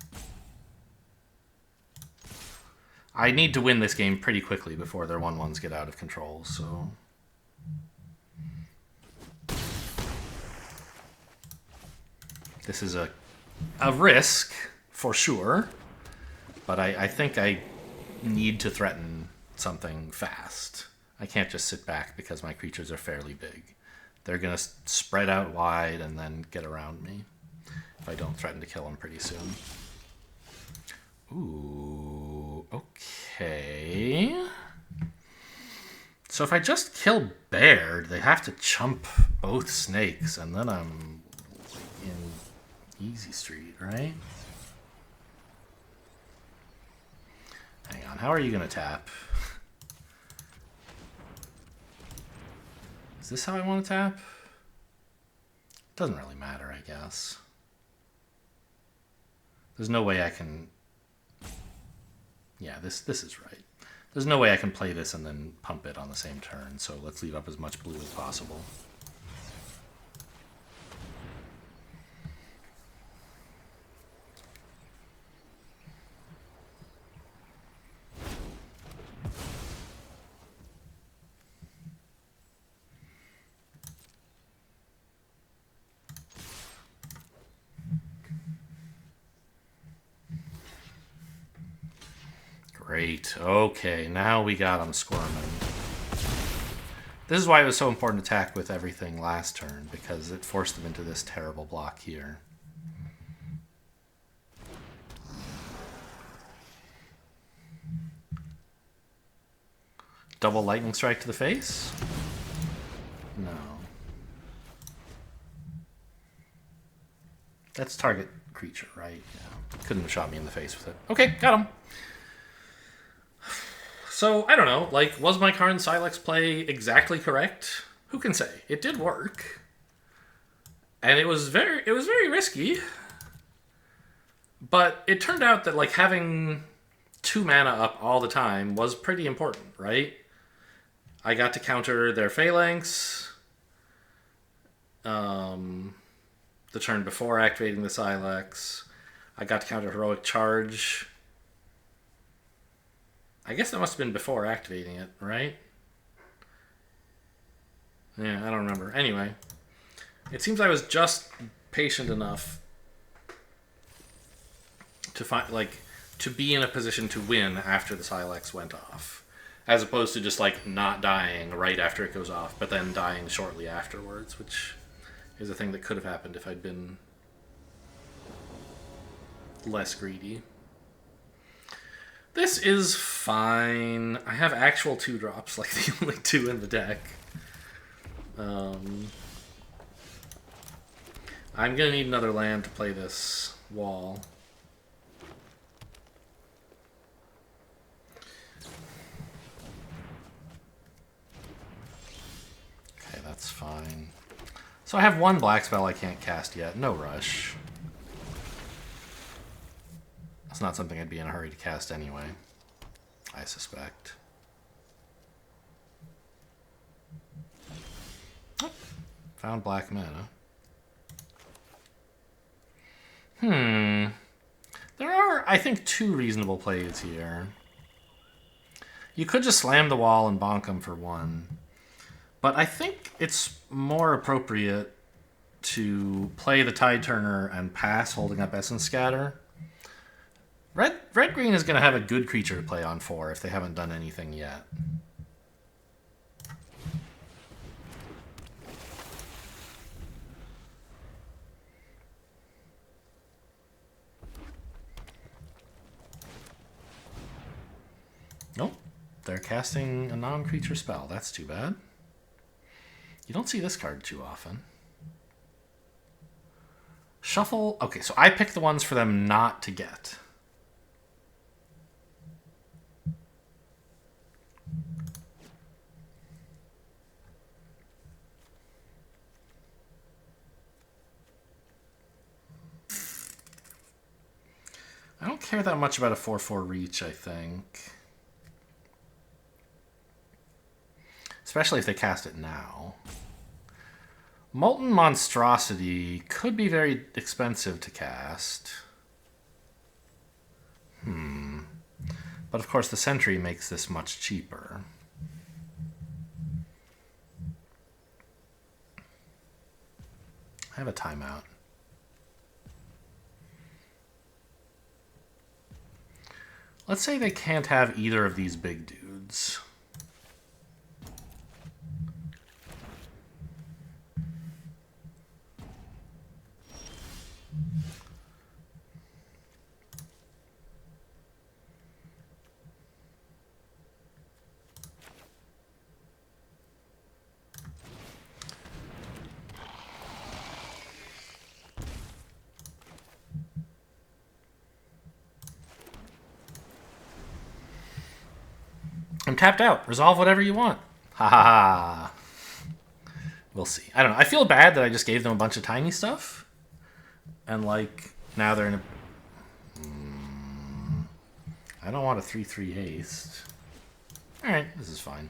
I need to win this game pretty quickly before their 1/1s get out of control, so... This is a risk, for sure. But I think I need to threaten something fast. I can't just sit back because my creatures are fairly big. They're going to spread out wide and then get around me if I don't threaten to kill them pretty soon. Ooh, okay. So if I just kill Baird, they have to chump both snakes, and then I'm in easy street, right? Hang on, how are you going to tap? Is this how I want to tap? Doesn't really matter, I guess. There's no way I can... Yeah, this is right. There's no way I can play this and then pump it on the same turn, so let's leave up as much blue as possible. Great. Okay, now we got him squirming. This is why it was so important to attack with everything last turn, because it forced them into this terrible block here. Double lightning strike to the face? No. That's target creature, right? Yeah. Couldn't have shot me in the face with it. Okay, got him. So, I don't know, like, was my Karn Silex play exactly correct? Who can say? It did work. And it was very risky. But it turned out that, like, having 2 mana up all the time was pretty important, right? I got to counter their Phalanx. The turn before activating the Silex. I got to counter Heroic Charge. I guess that must have been before activating it, right? Yeah, I don't remember. Anyway, it seems I was just patient enough to find, like, to be in a position to win after the Silex went off, as opposed to just, like, not dying right after it goes off, but then dying shortly afterwards, which is a thing that could have happened if I'd been less greedy. This is fine. I have actual 2-drops, like the only 2 in the deck. I'm going to need another land to play this wall. Okay, that's fine. So I have 1 black spell I can't cast yet. No rush. It's not something I'd be in a hurry to cast anyway, I suspect. Oh, found black mana. There are, I think, 2 reasonable plays here. You could just slam the wall and bonk them for 1. But I think it's more appropriate to play the Tide Turner and pass holding up Essence Scatter. Red-green is going to have a good creature to play on 4 if they haven't done anything yet. Nope. They're casting a non-creature spell. That's too bad. You don't see this card too often. Shuffle. Okay, so I picked the ones for them not to get. I don't care that much about a 4/4 reach, I think. Especially if they cast it now. Molten Monstrosity could be very expensive to cast. But of course the Sentry makes this much cheaper. I have a timeout. Let's say they can't have either of these big dudes. I'm tapped out. Resolve whatever you want. Ha ha ha. We'll see. I don't know. I feel bad that I just gave them a bunch of tiny stuff. And, like, now they're in a... I don't want a 3/3 haste. Alright, this is fine.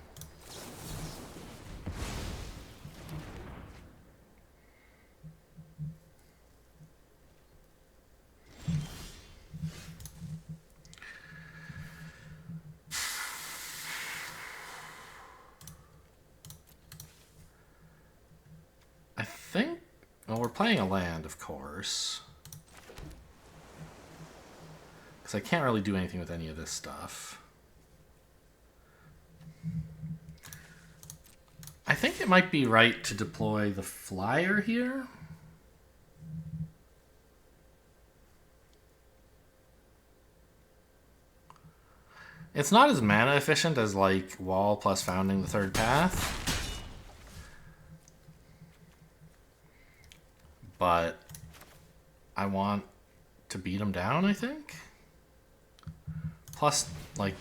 I think... Well, we're playing a land, of course. Because I can't really do anything with any of this stuff. I think it might be right to deploy the flyer here. It's not as mana efficient as, like, wall plus founding the third path. But I want to beat them down, I think. Plus, like,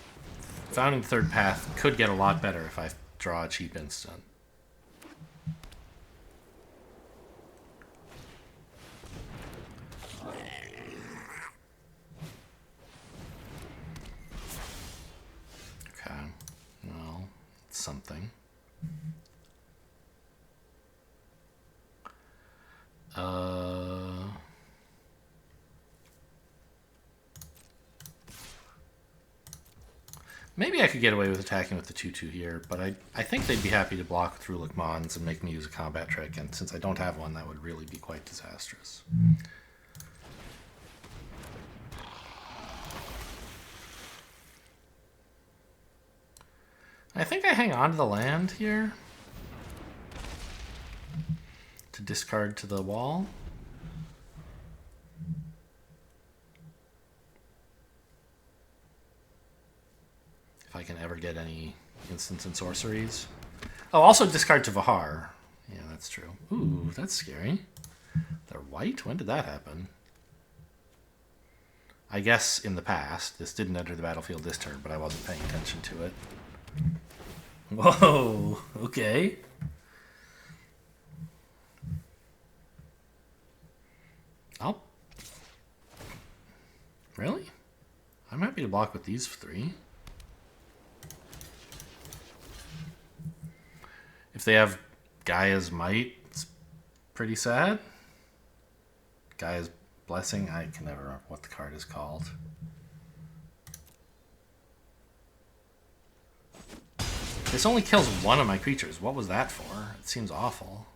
founding the third path could get a lot better if I draw a cheap instant. Okay, well, it's something. Maybe I could get away with attacking with the 2/2 here, but I think they'd be happy to block through Mons and make me use a combat trick, and since I don't have one, that would really be quite disastrous. I think I hang on to the land here to discard to the wall. If I can ever get any instants and sorceries. Oh, also discard to Vahar. Yeah, that's true. Ooh, that's scary. They're white? When did that happen? I guess in the past. This didn't enter the battlefield this turn, but I wasn't paying attention to it. Whoa, okay. Oh. Really? I'm happy to block with these 3. If they have Gaia's Might, it's pretty sad. Gaia's Blessing, I can never remember what the card is called. This only kills one of my creatures. What was that for? It seems awful.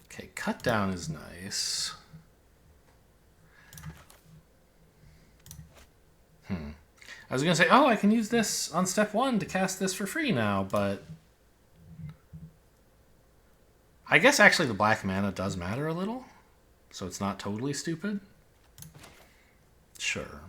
Okay, cut down is nice. I was going to say, oh, I can use this on step 1 to cast this for free now, but I guess actually the black mana does matter a little, so it's not totally stupid. Sure.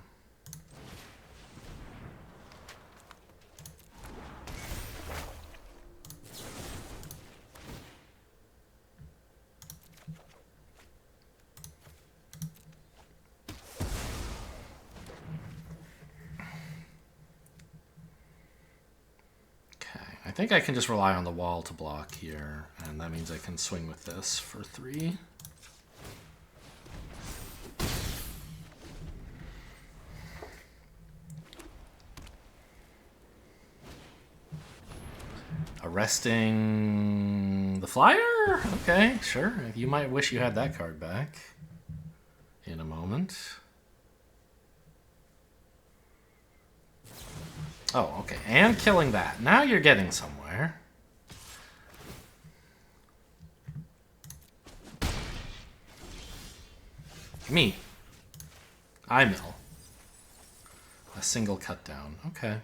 I think I can just rely on the wall to block here, and that means I can swing with this for 3. Arresting the flyer? Okay, sure. You might wish you had that card back in a moment. Oh, okay. And killing that. Now you're getting somewhere. Me. I mill. A single cut down. Okay.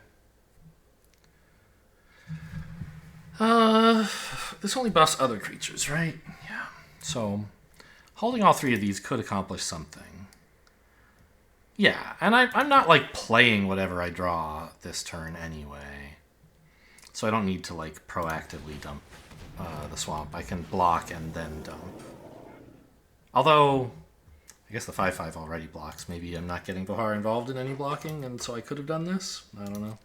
This only buffs other creatures, right? Yeah. So, holding all 3 of these could accomplish something. Yeah, and I'm not, like, playing whatever I draw this turn anyway. So I don't need to, like, proactively dump the swamp. I can block and then dump. Although, I guess the 5/5 already blocks. Maybe I'm not getting Vohar involved in any blocking, and so I could have done this. I don't know.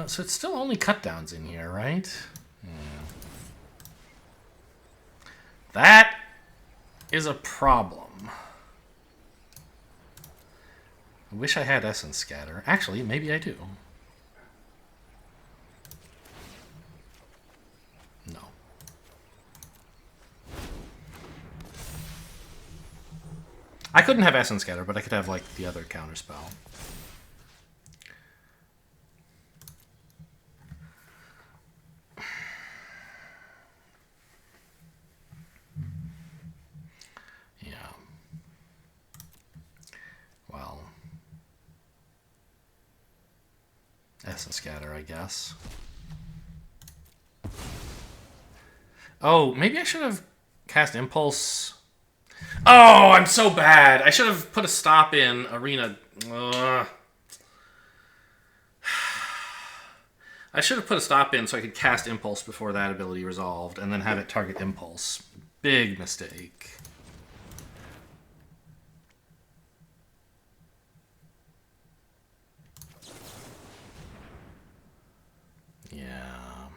So it's still only cut downs in here, right? Yeah. That is a problem. I wish I had Essence Scatter. Actually, maybe I do. No. I couldn't have Essence Scatter, but I could have, like, the other counter spell. Yeah. Well. Essence Scatter, I guess. Oh, maybe I should have cast Impulse. Oh, I'm so bad. I should have put a stop in Arena. I should have put a stop in so I could cast Impulse before that ability resolved and then have it target Impulse. Big mistake. Yeah.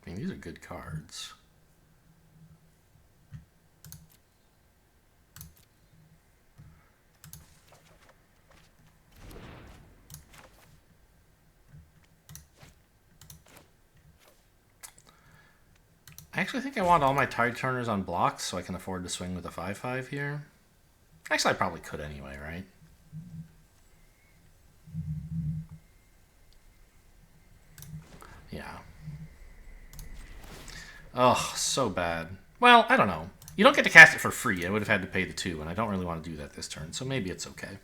I mean, these are good cards. I actually think I want all my Tide Turners on blocks so I can afford to swing with a 5/5 here. Actually, I probably could anyway, right? Yeah. Oh, so bad. Well, I don't know. You don't get to cast it for free. I would have had to pay the 2, and I don't really want to do that this turn, so maybe it's okay.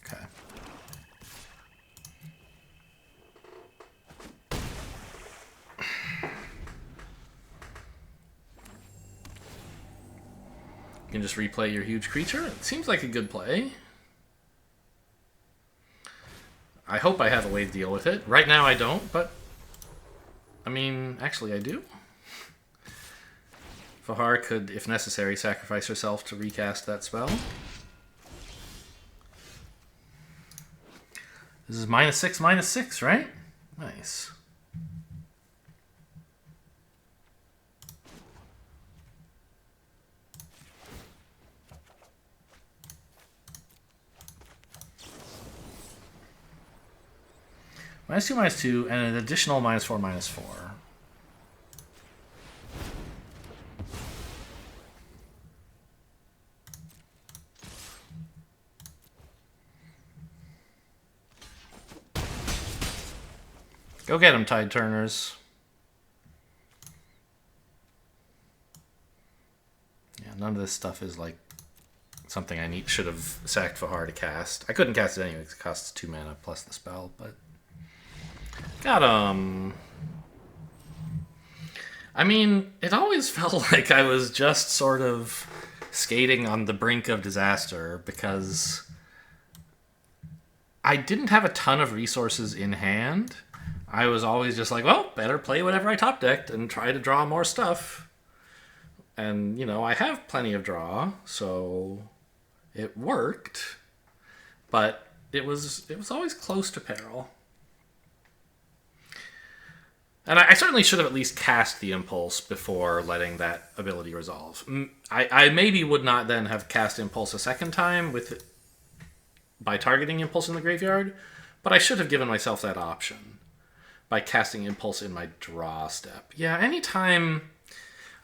Okay. You can just replay your huge creature. It seems like a good play. I hope I have a way to deal with it. Right now I don't, but... I mean, actually I do. Vohar could, if necessary, sacrifice herself to recast that spell. This is -6/-6, right? Nice. -2/-2, and an additional -4/-4. Go get him, Tide Turners. Yeah, none of this stuff is like something I should have sacked Vohar to cast. I couldn't cast it anyway because it costs 2 mana plus the spell, but got him. I mean, it always felt like I was just sort of skating on the brink of disaster because I didn't have a ton of resources in hand. I was always just like, well, better play whatever I top decked and try to draw more stuff. And, you know, I have plenty of draw, so it worked. But it was always close to peril. And I certainly should have at least cast the Impulse before letting that ability resolve. I maybe would not then have cast Impulse a second time by targeting Impulse in the graveyard, but I should have given myself that option by casting Impulse in my draw step. Yeah, anytime...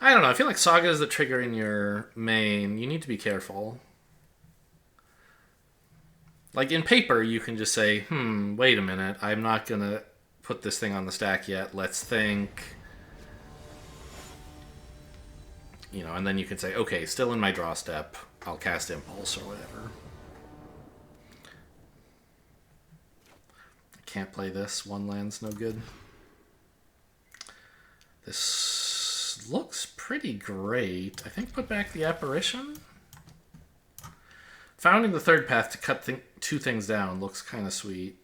I don't know, I feel like sagas that trigger in your main, you need to be careful. Like, in paper, you can just say, wait a minute, I'm not going to put this thing on the stack yet, let's think. You know, and then you can say, okay, still in my draw step, I'll cast Impulse or whatever. Can't play this. 1 land's no good. This looks pretty great. I think put back the apparition. Founding the third path to cut two things down looks kind of sweet.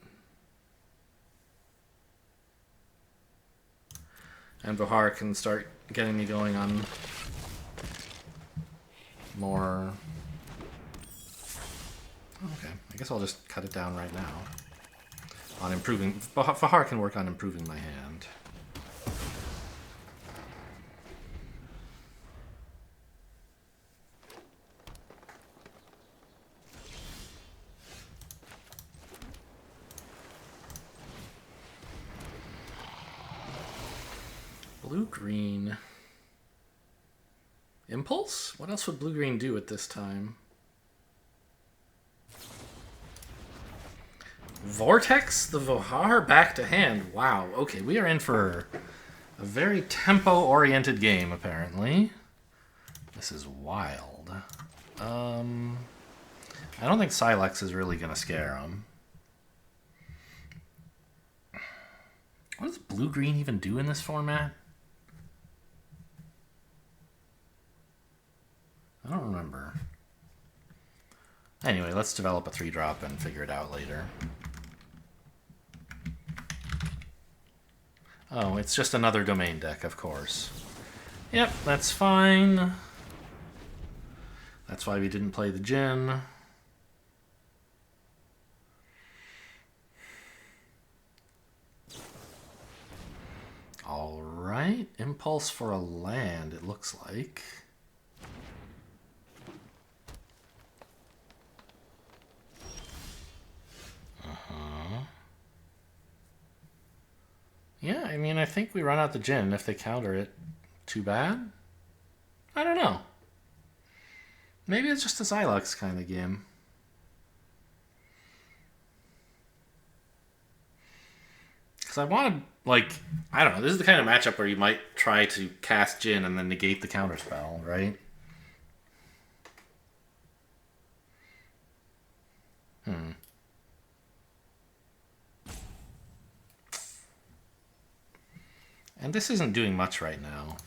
And Vohar can start getting me going on more. Okay, I guess I'll just cut it down right now. On improving, Vohar can work on improving my hand. Blue-green. Impulse? What else would blue-green do at this time? Vortex the Vohar back to hand. Wow. Okay, we are in for a very tempo-oriented game, apparently. This is wild. I don't think Silex is really going to scare him. What does blue-green even do in this format? I don't remember. Anyway, let's develop a 3-drop and figure it out later. Oh, it's just another domain deck, of course. Yep, that's fine. That's why we didn't play the Djinn. Alright, impulse for a land, it looks like. Yeah, I mean, I think we run out the Djinn. If they counter it, too bad? I don't know. Maybe it's just a Xylox kind of game. Because I wanted, like, I don't know, this is the kind of matchup where you might try to cast Djinn and then negate the counterspell, right? And this isn't doing much right now.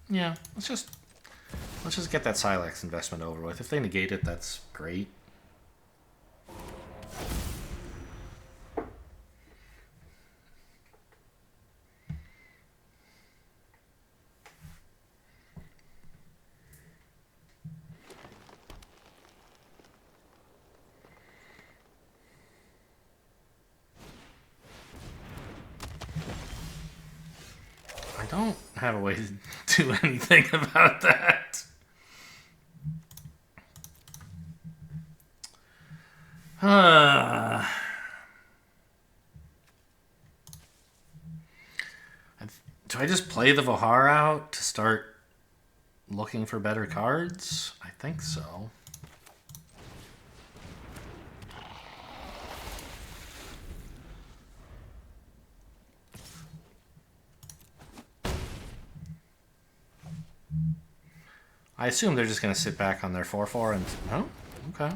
Yeah, let's just get that Silex investment over with. If they negate it, that's great. I don't have a way to do anything about that. Do I just play the Vohar out to start looking for better cards? I think so. I assume they're just going to sit back on their 4/4 and... Oh, okay.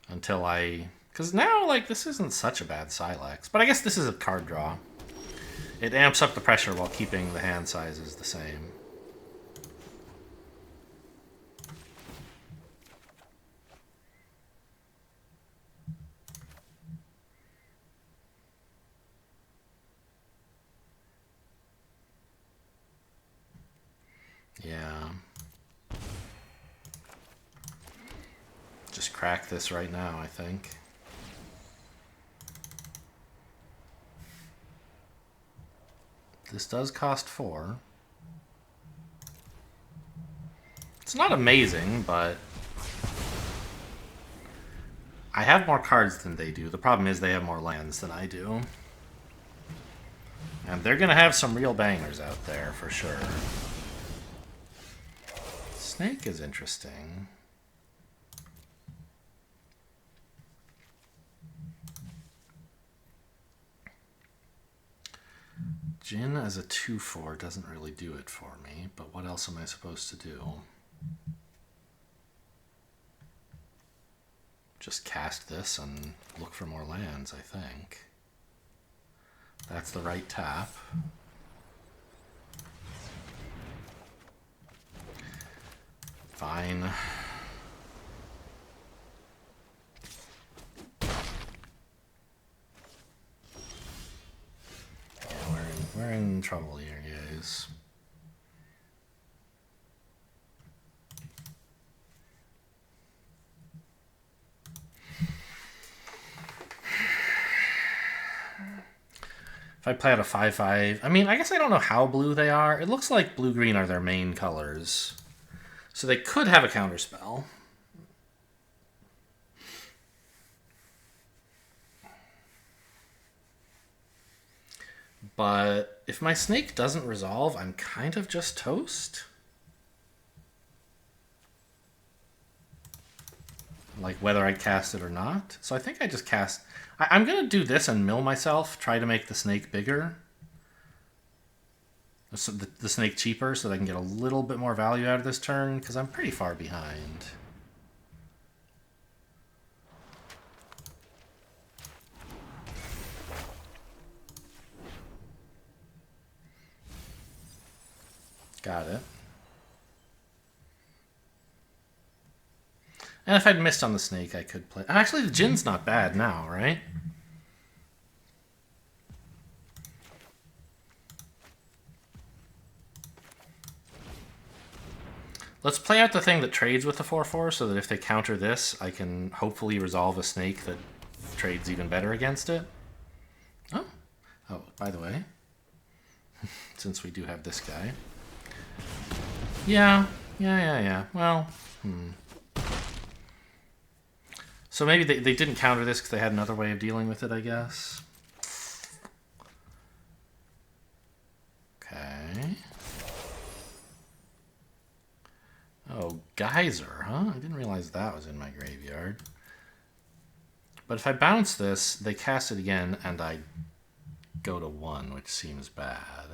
Until I... Because now, like, this isn't such a bad Silex. But I guess this is a card draw. It amps up the pressure while keeping the hand sizes the same. Yeah. Just crack this right now, I think. This does cost 4. It's not amazing, but I have more cards than they do. The problem is they have more lands than I do. And they're going to have some real bangers out there, for sure. Snake is interesting. Djinn as a 2/4 doesn't really do it for me, but what else am I supposed to do? Just cast this and look for more lands, I think. That's the right tap. Fine. Yeah, we're in trouble here, guys. If I play out a 5-5, I mean, I guess I don't know how blue they are. It looks like blue-green are their main colors. So they could have a counterspell. But if my snake doesn't resolve, I'm kind of just toast. Like whether I cast it or not. So I think I just cast... I'm going to do this and mill myself, try to make the snake bigger. So the snake cheaper so that I can get a little bit more value out of this turn, because I'm pretty far behind. Got it. And if I'd missed on the snake, I could play... Actually, the Djinn's not bad now, right? Let's play out the thing that trades with the 4/4 so that if they counter this, I can hopefully resolve a snake that trades even better against it. Oh. Oh, by the way, since we do have this guy. Yeah. Well, So maybe they didn't counter this because they had another way of dealing with it, I guess. Okay. Oh, Geyser, huh? I didn't realize that was in my graveyard. But if I bounce this, they cast it again, and I go to 1, which seems bad.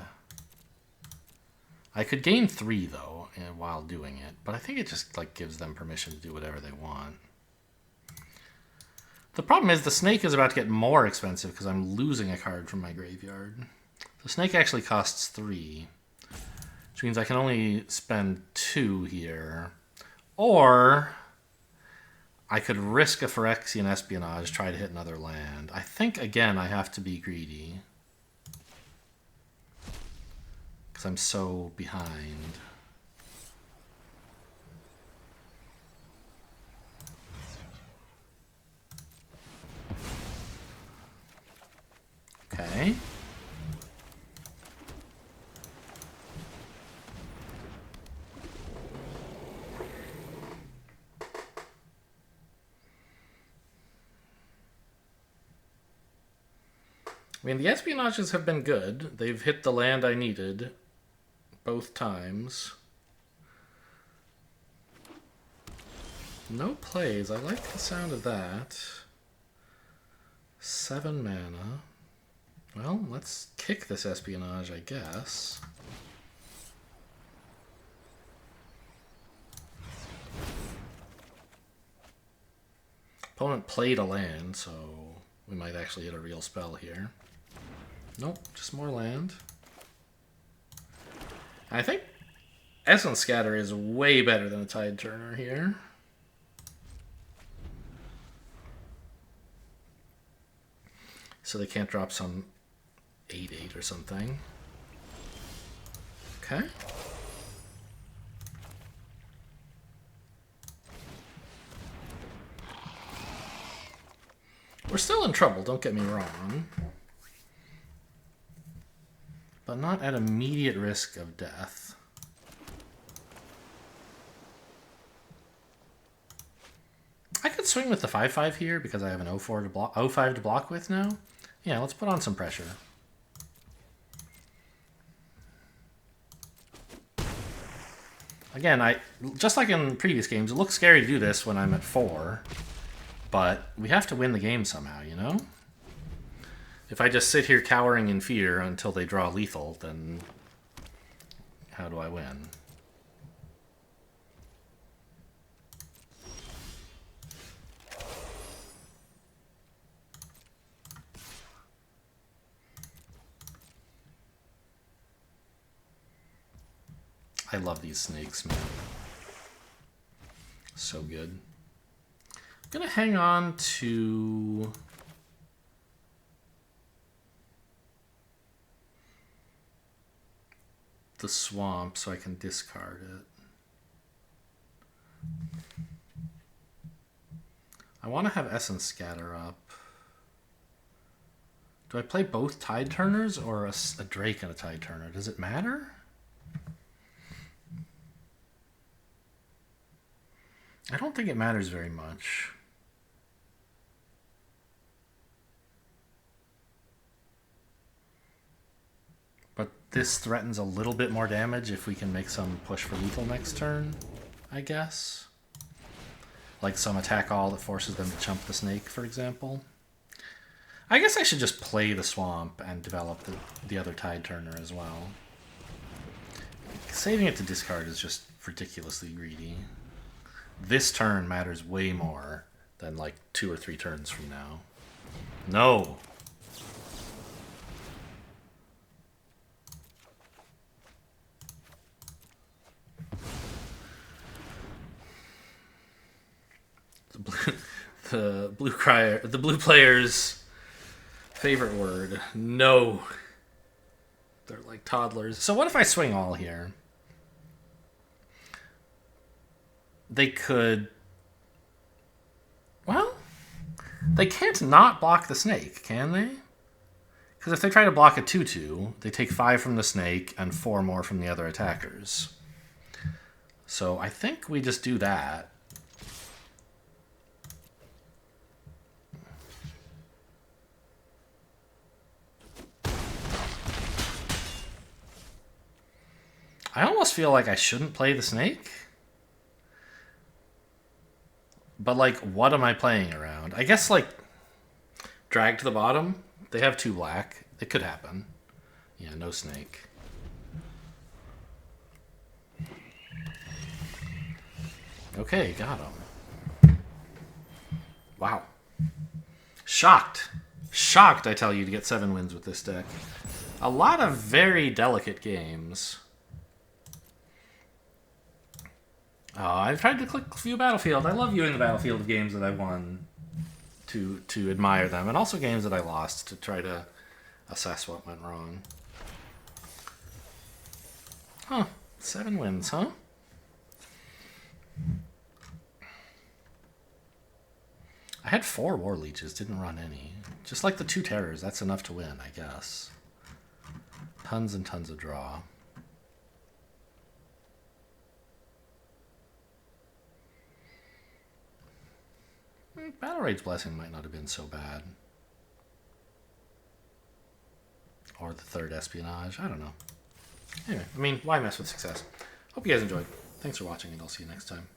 I could gain 3, though, while doing it. But I think it just like gives them permission to do whatever they want. The problem is the snake is about to get more expensive because I'm losing a card from my graveyard. The snake actually costs 3. Which means I can only spend 2 here. Or I could risk a Phyrexian Espionage, try to hit another land. I think, again, I have to be greedy. Because I'm so behind. Okay. I mean, the espionages have been good. They've hit the land I needed both times. No plays. I like the sound of that. 7 mana. Well, let's kick this espionage, I guess. Opponent played a land, so we might actually hit a real spell here. Nope, just more land. I think Essence Scatter is way better than a Tide Turner here. So they can't drop some 8/8 or something. Okay. We're still in trouble, don't get me wrong. But not at immediate risk of death. I could swing with the 5/5 here because I have an 0-4 to block, 0-5 to block with now. Yeah, let's put on some pressure. Again, just like in previous games, it looks scary to do this when I'm at 4, but we have to win the game somehow, you know? If I just sit here cowering in fear until they draw lethal, then how do I win? I love these snakes, man. So good. I'm going to hang on to... the swamp so I can discard it. I want to have Essence Scatter up. Do I play both Tide Turners or a Drake and a Tide Turner? Does it matter? I don't think it matters very much. But this threatens a little bit more damage if we can make some push for lethal next turn, I guess. Like some attack all that forces them to chump the snake, for example. I guess I should just play the swamp and develop the other Tide Turner as well. Saving it to discard is just ridiculously greedy. This turn matters way more than like 2 or 3 turns from now. No! The blue player's favorite word. No. They're like toddlers. So what if I swing all here? They could... Well, they can't not block the snake, can they? Because if they try to block a 2/2, they take 5 from the snake and 4 more from the other attackers. So I think we just do that. I almost feel like I shouldn't play the snake. But, like, what am I playing around? I guess, like, drag to the bottom. They have 2 black. It could happen. Yeah, no snake. Okay, got him. Wow. Shocked. Shocked, I tell you, to get 7 wins with this deck. A lot of very delicate games. Oh, I've tried to click View Battlefield. I love viewing the Battlefield of games that I won to admire them, and also games that I lost to try to assess what went wrong. Huh. 7 wins, huh? I had 4 War Leeches, didn't run any. Just like the 2 Terrors, that's enough to win, I guess. Tons and tons of draw. Battle Raid's Blessing might not have been so bad. Or the 3rd Espionage, I don't know. Anyway, I mean, why mess with success? Hope you guys enjoyed. Thanks for watching, and I'll see you next time.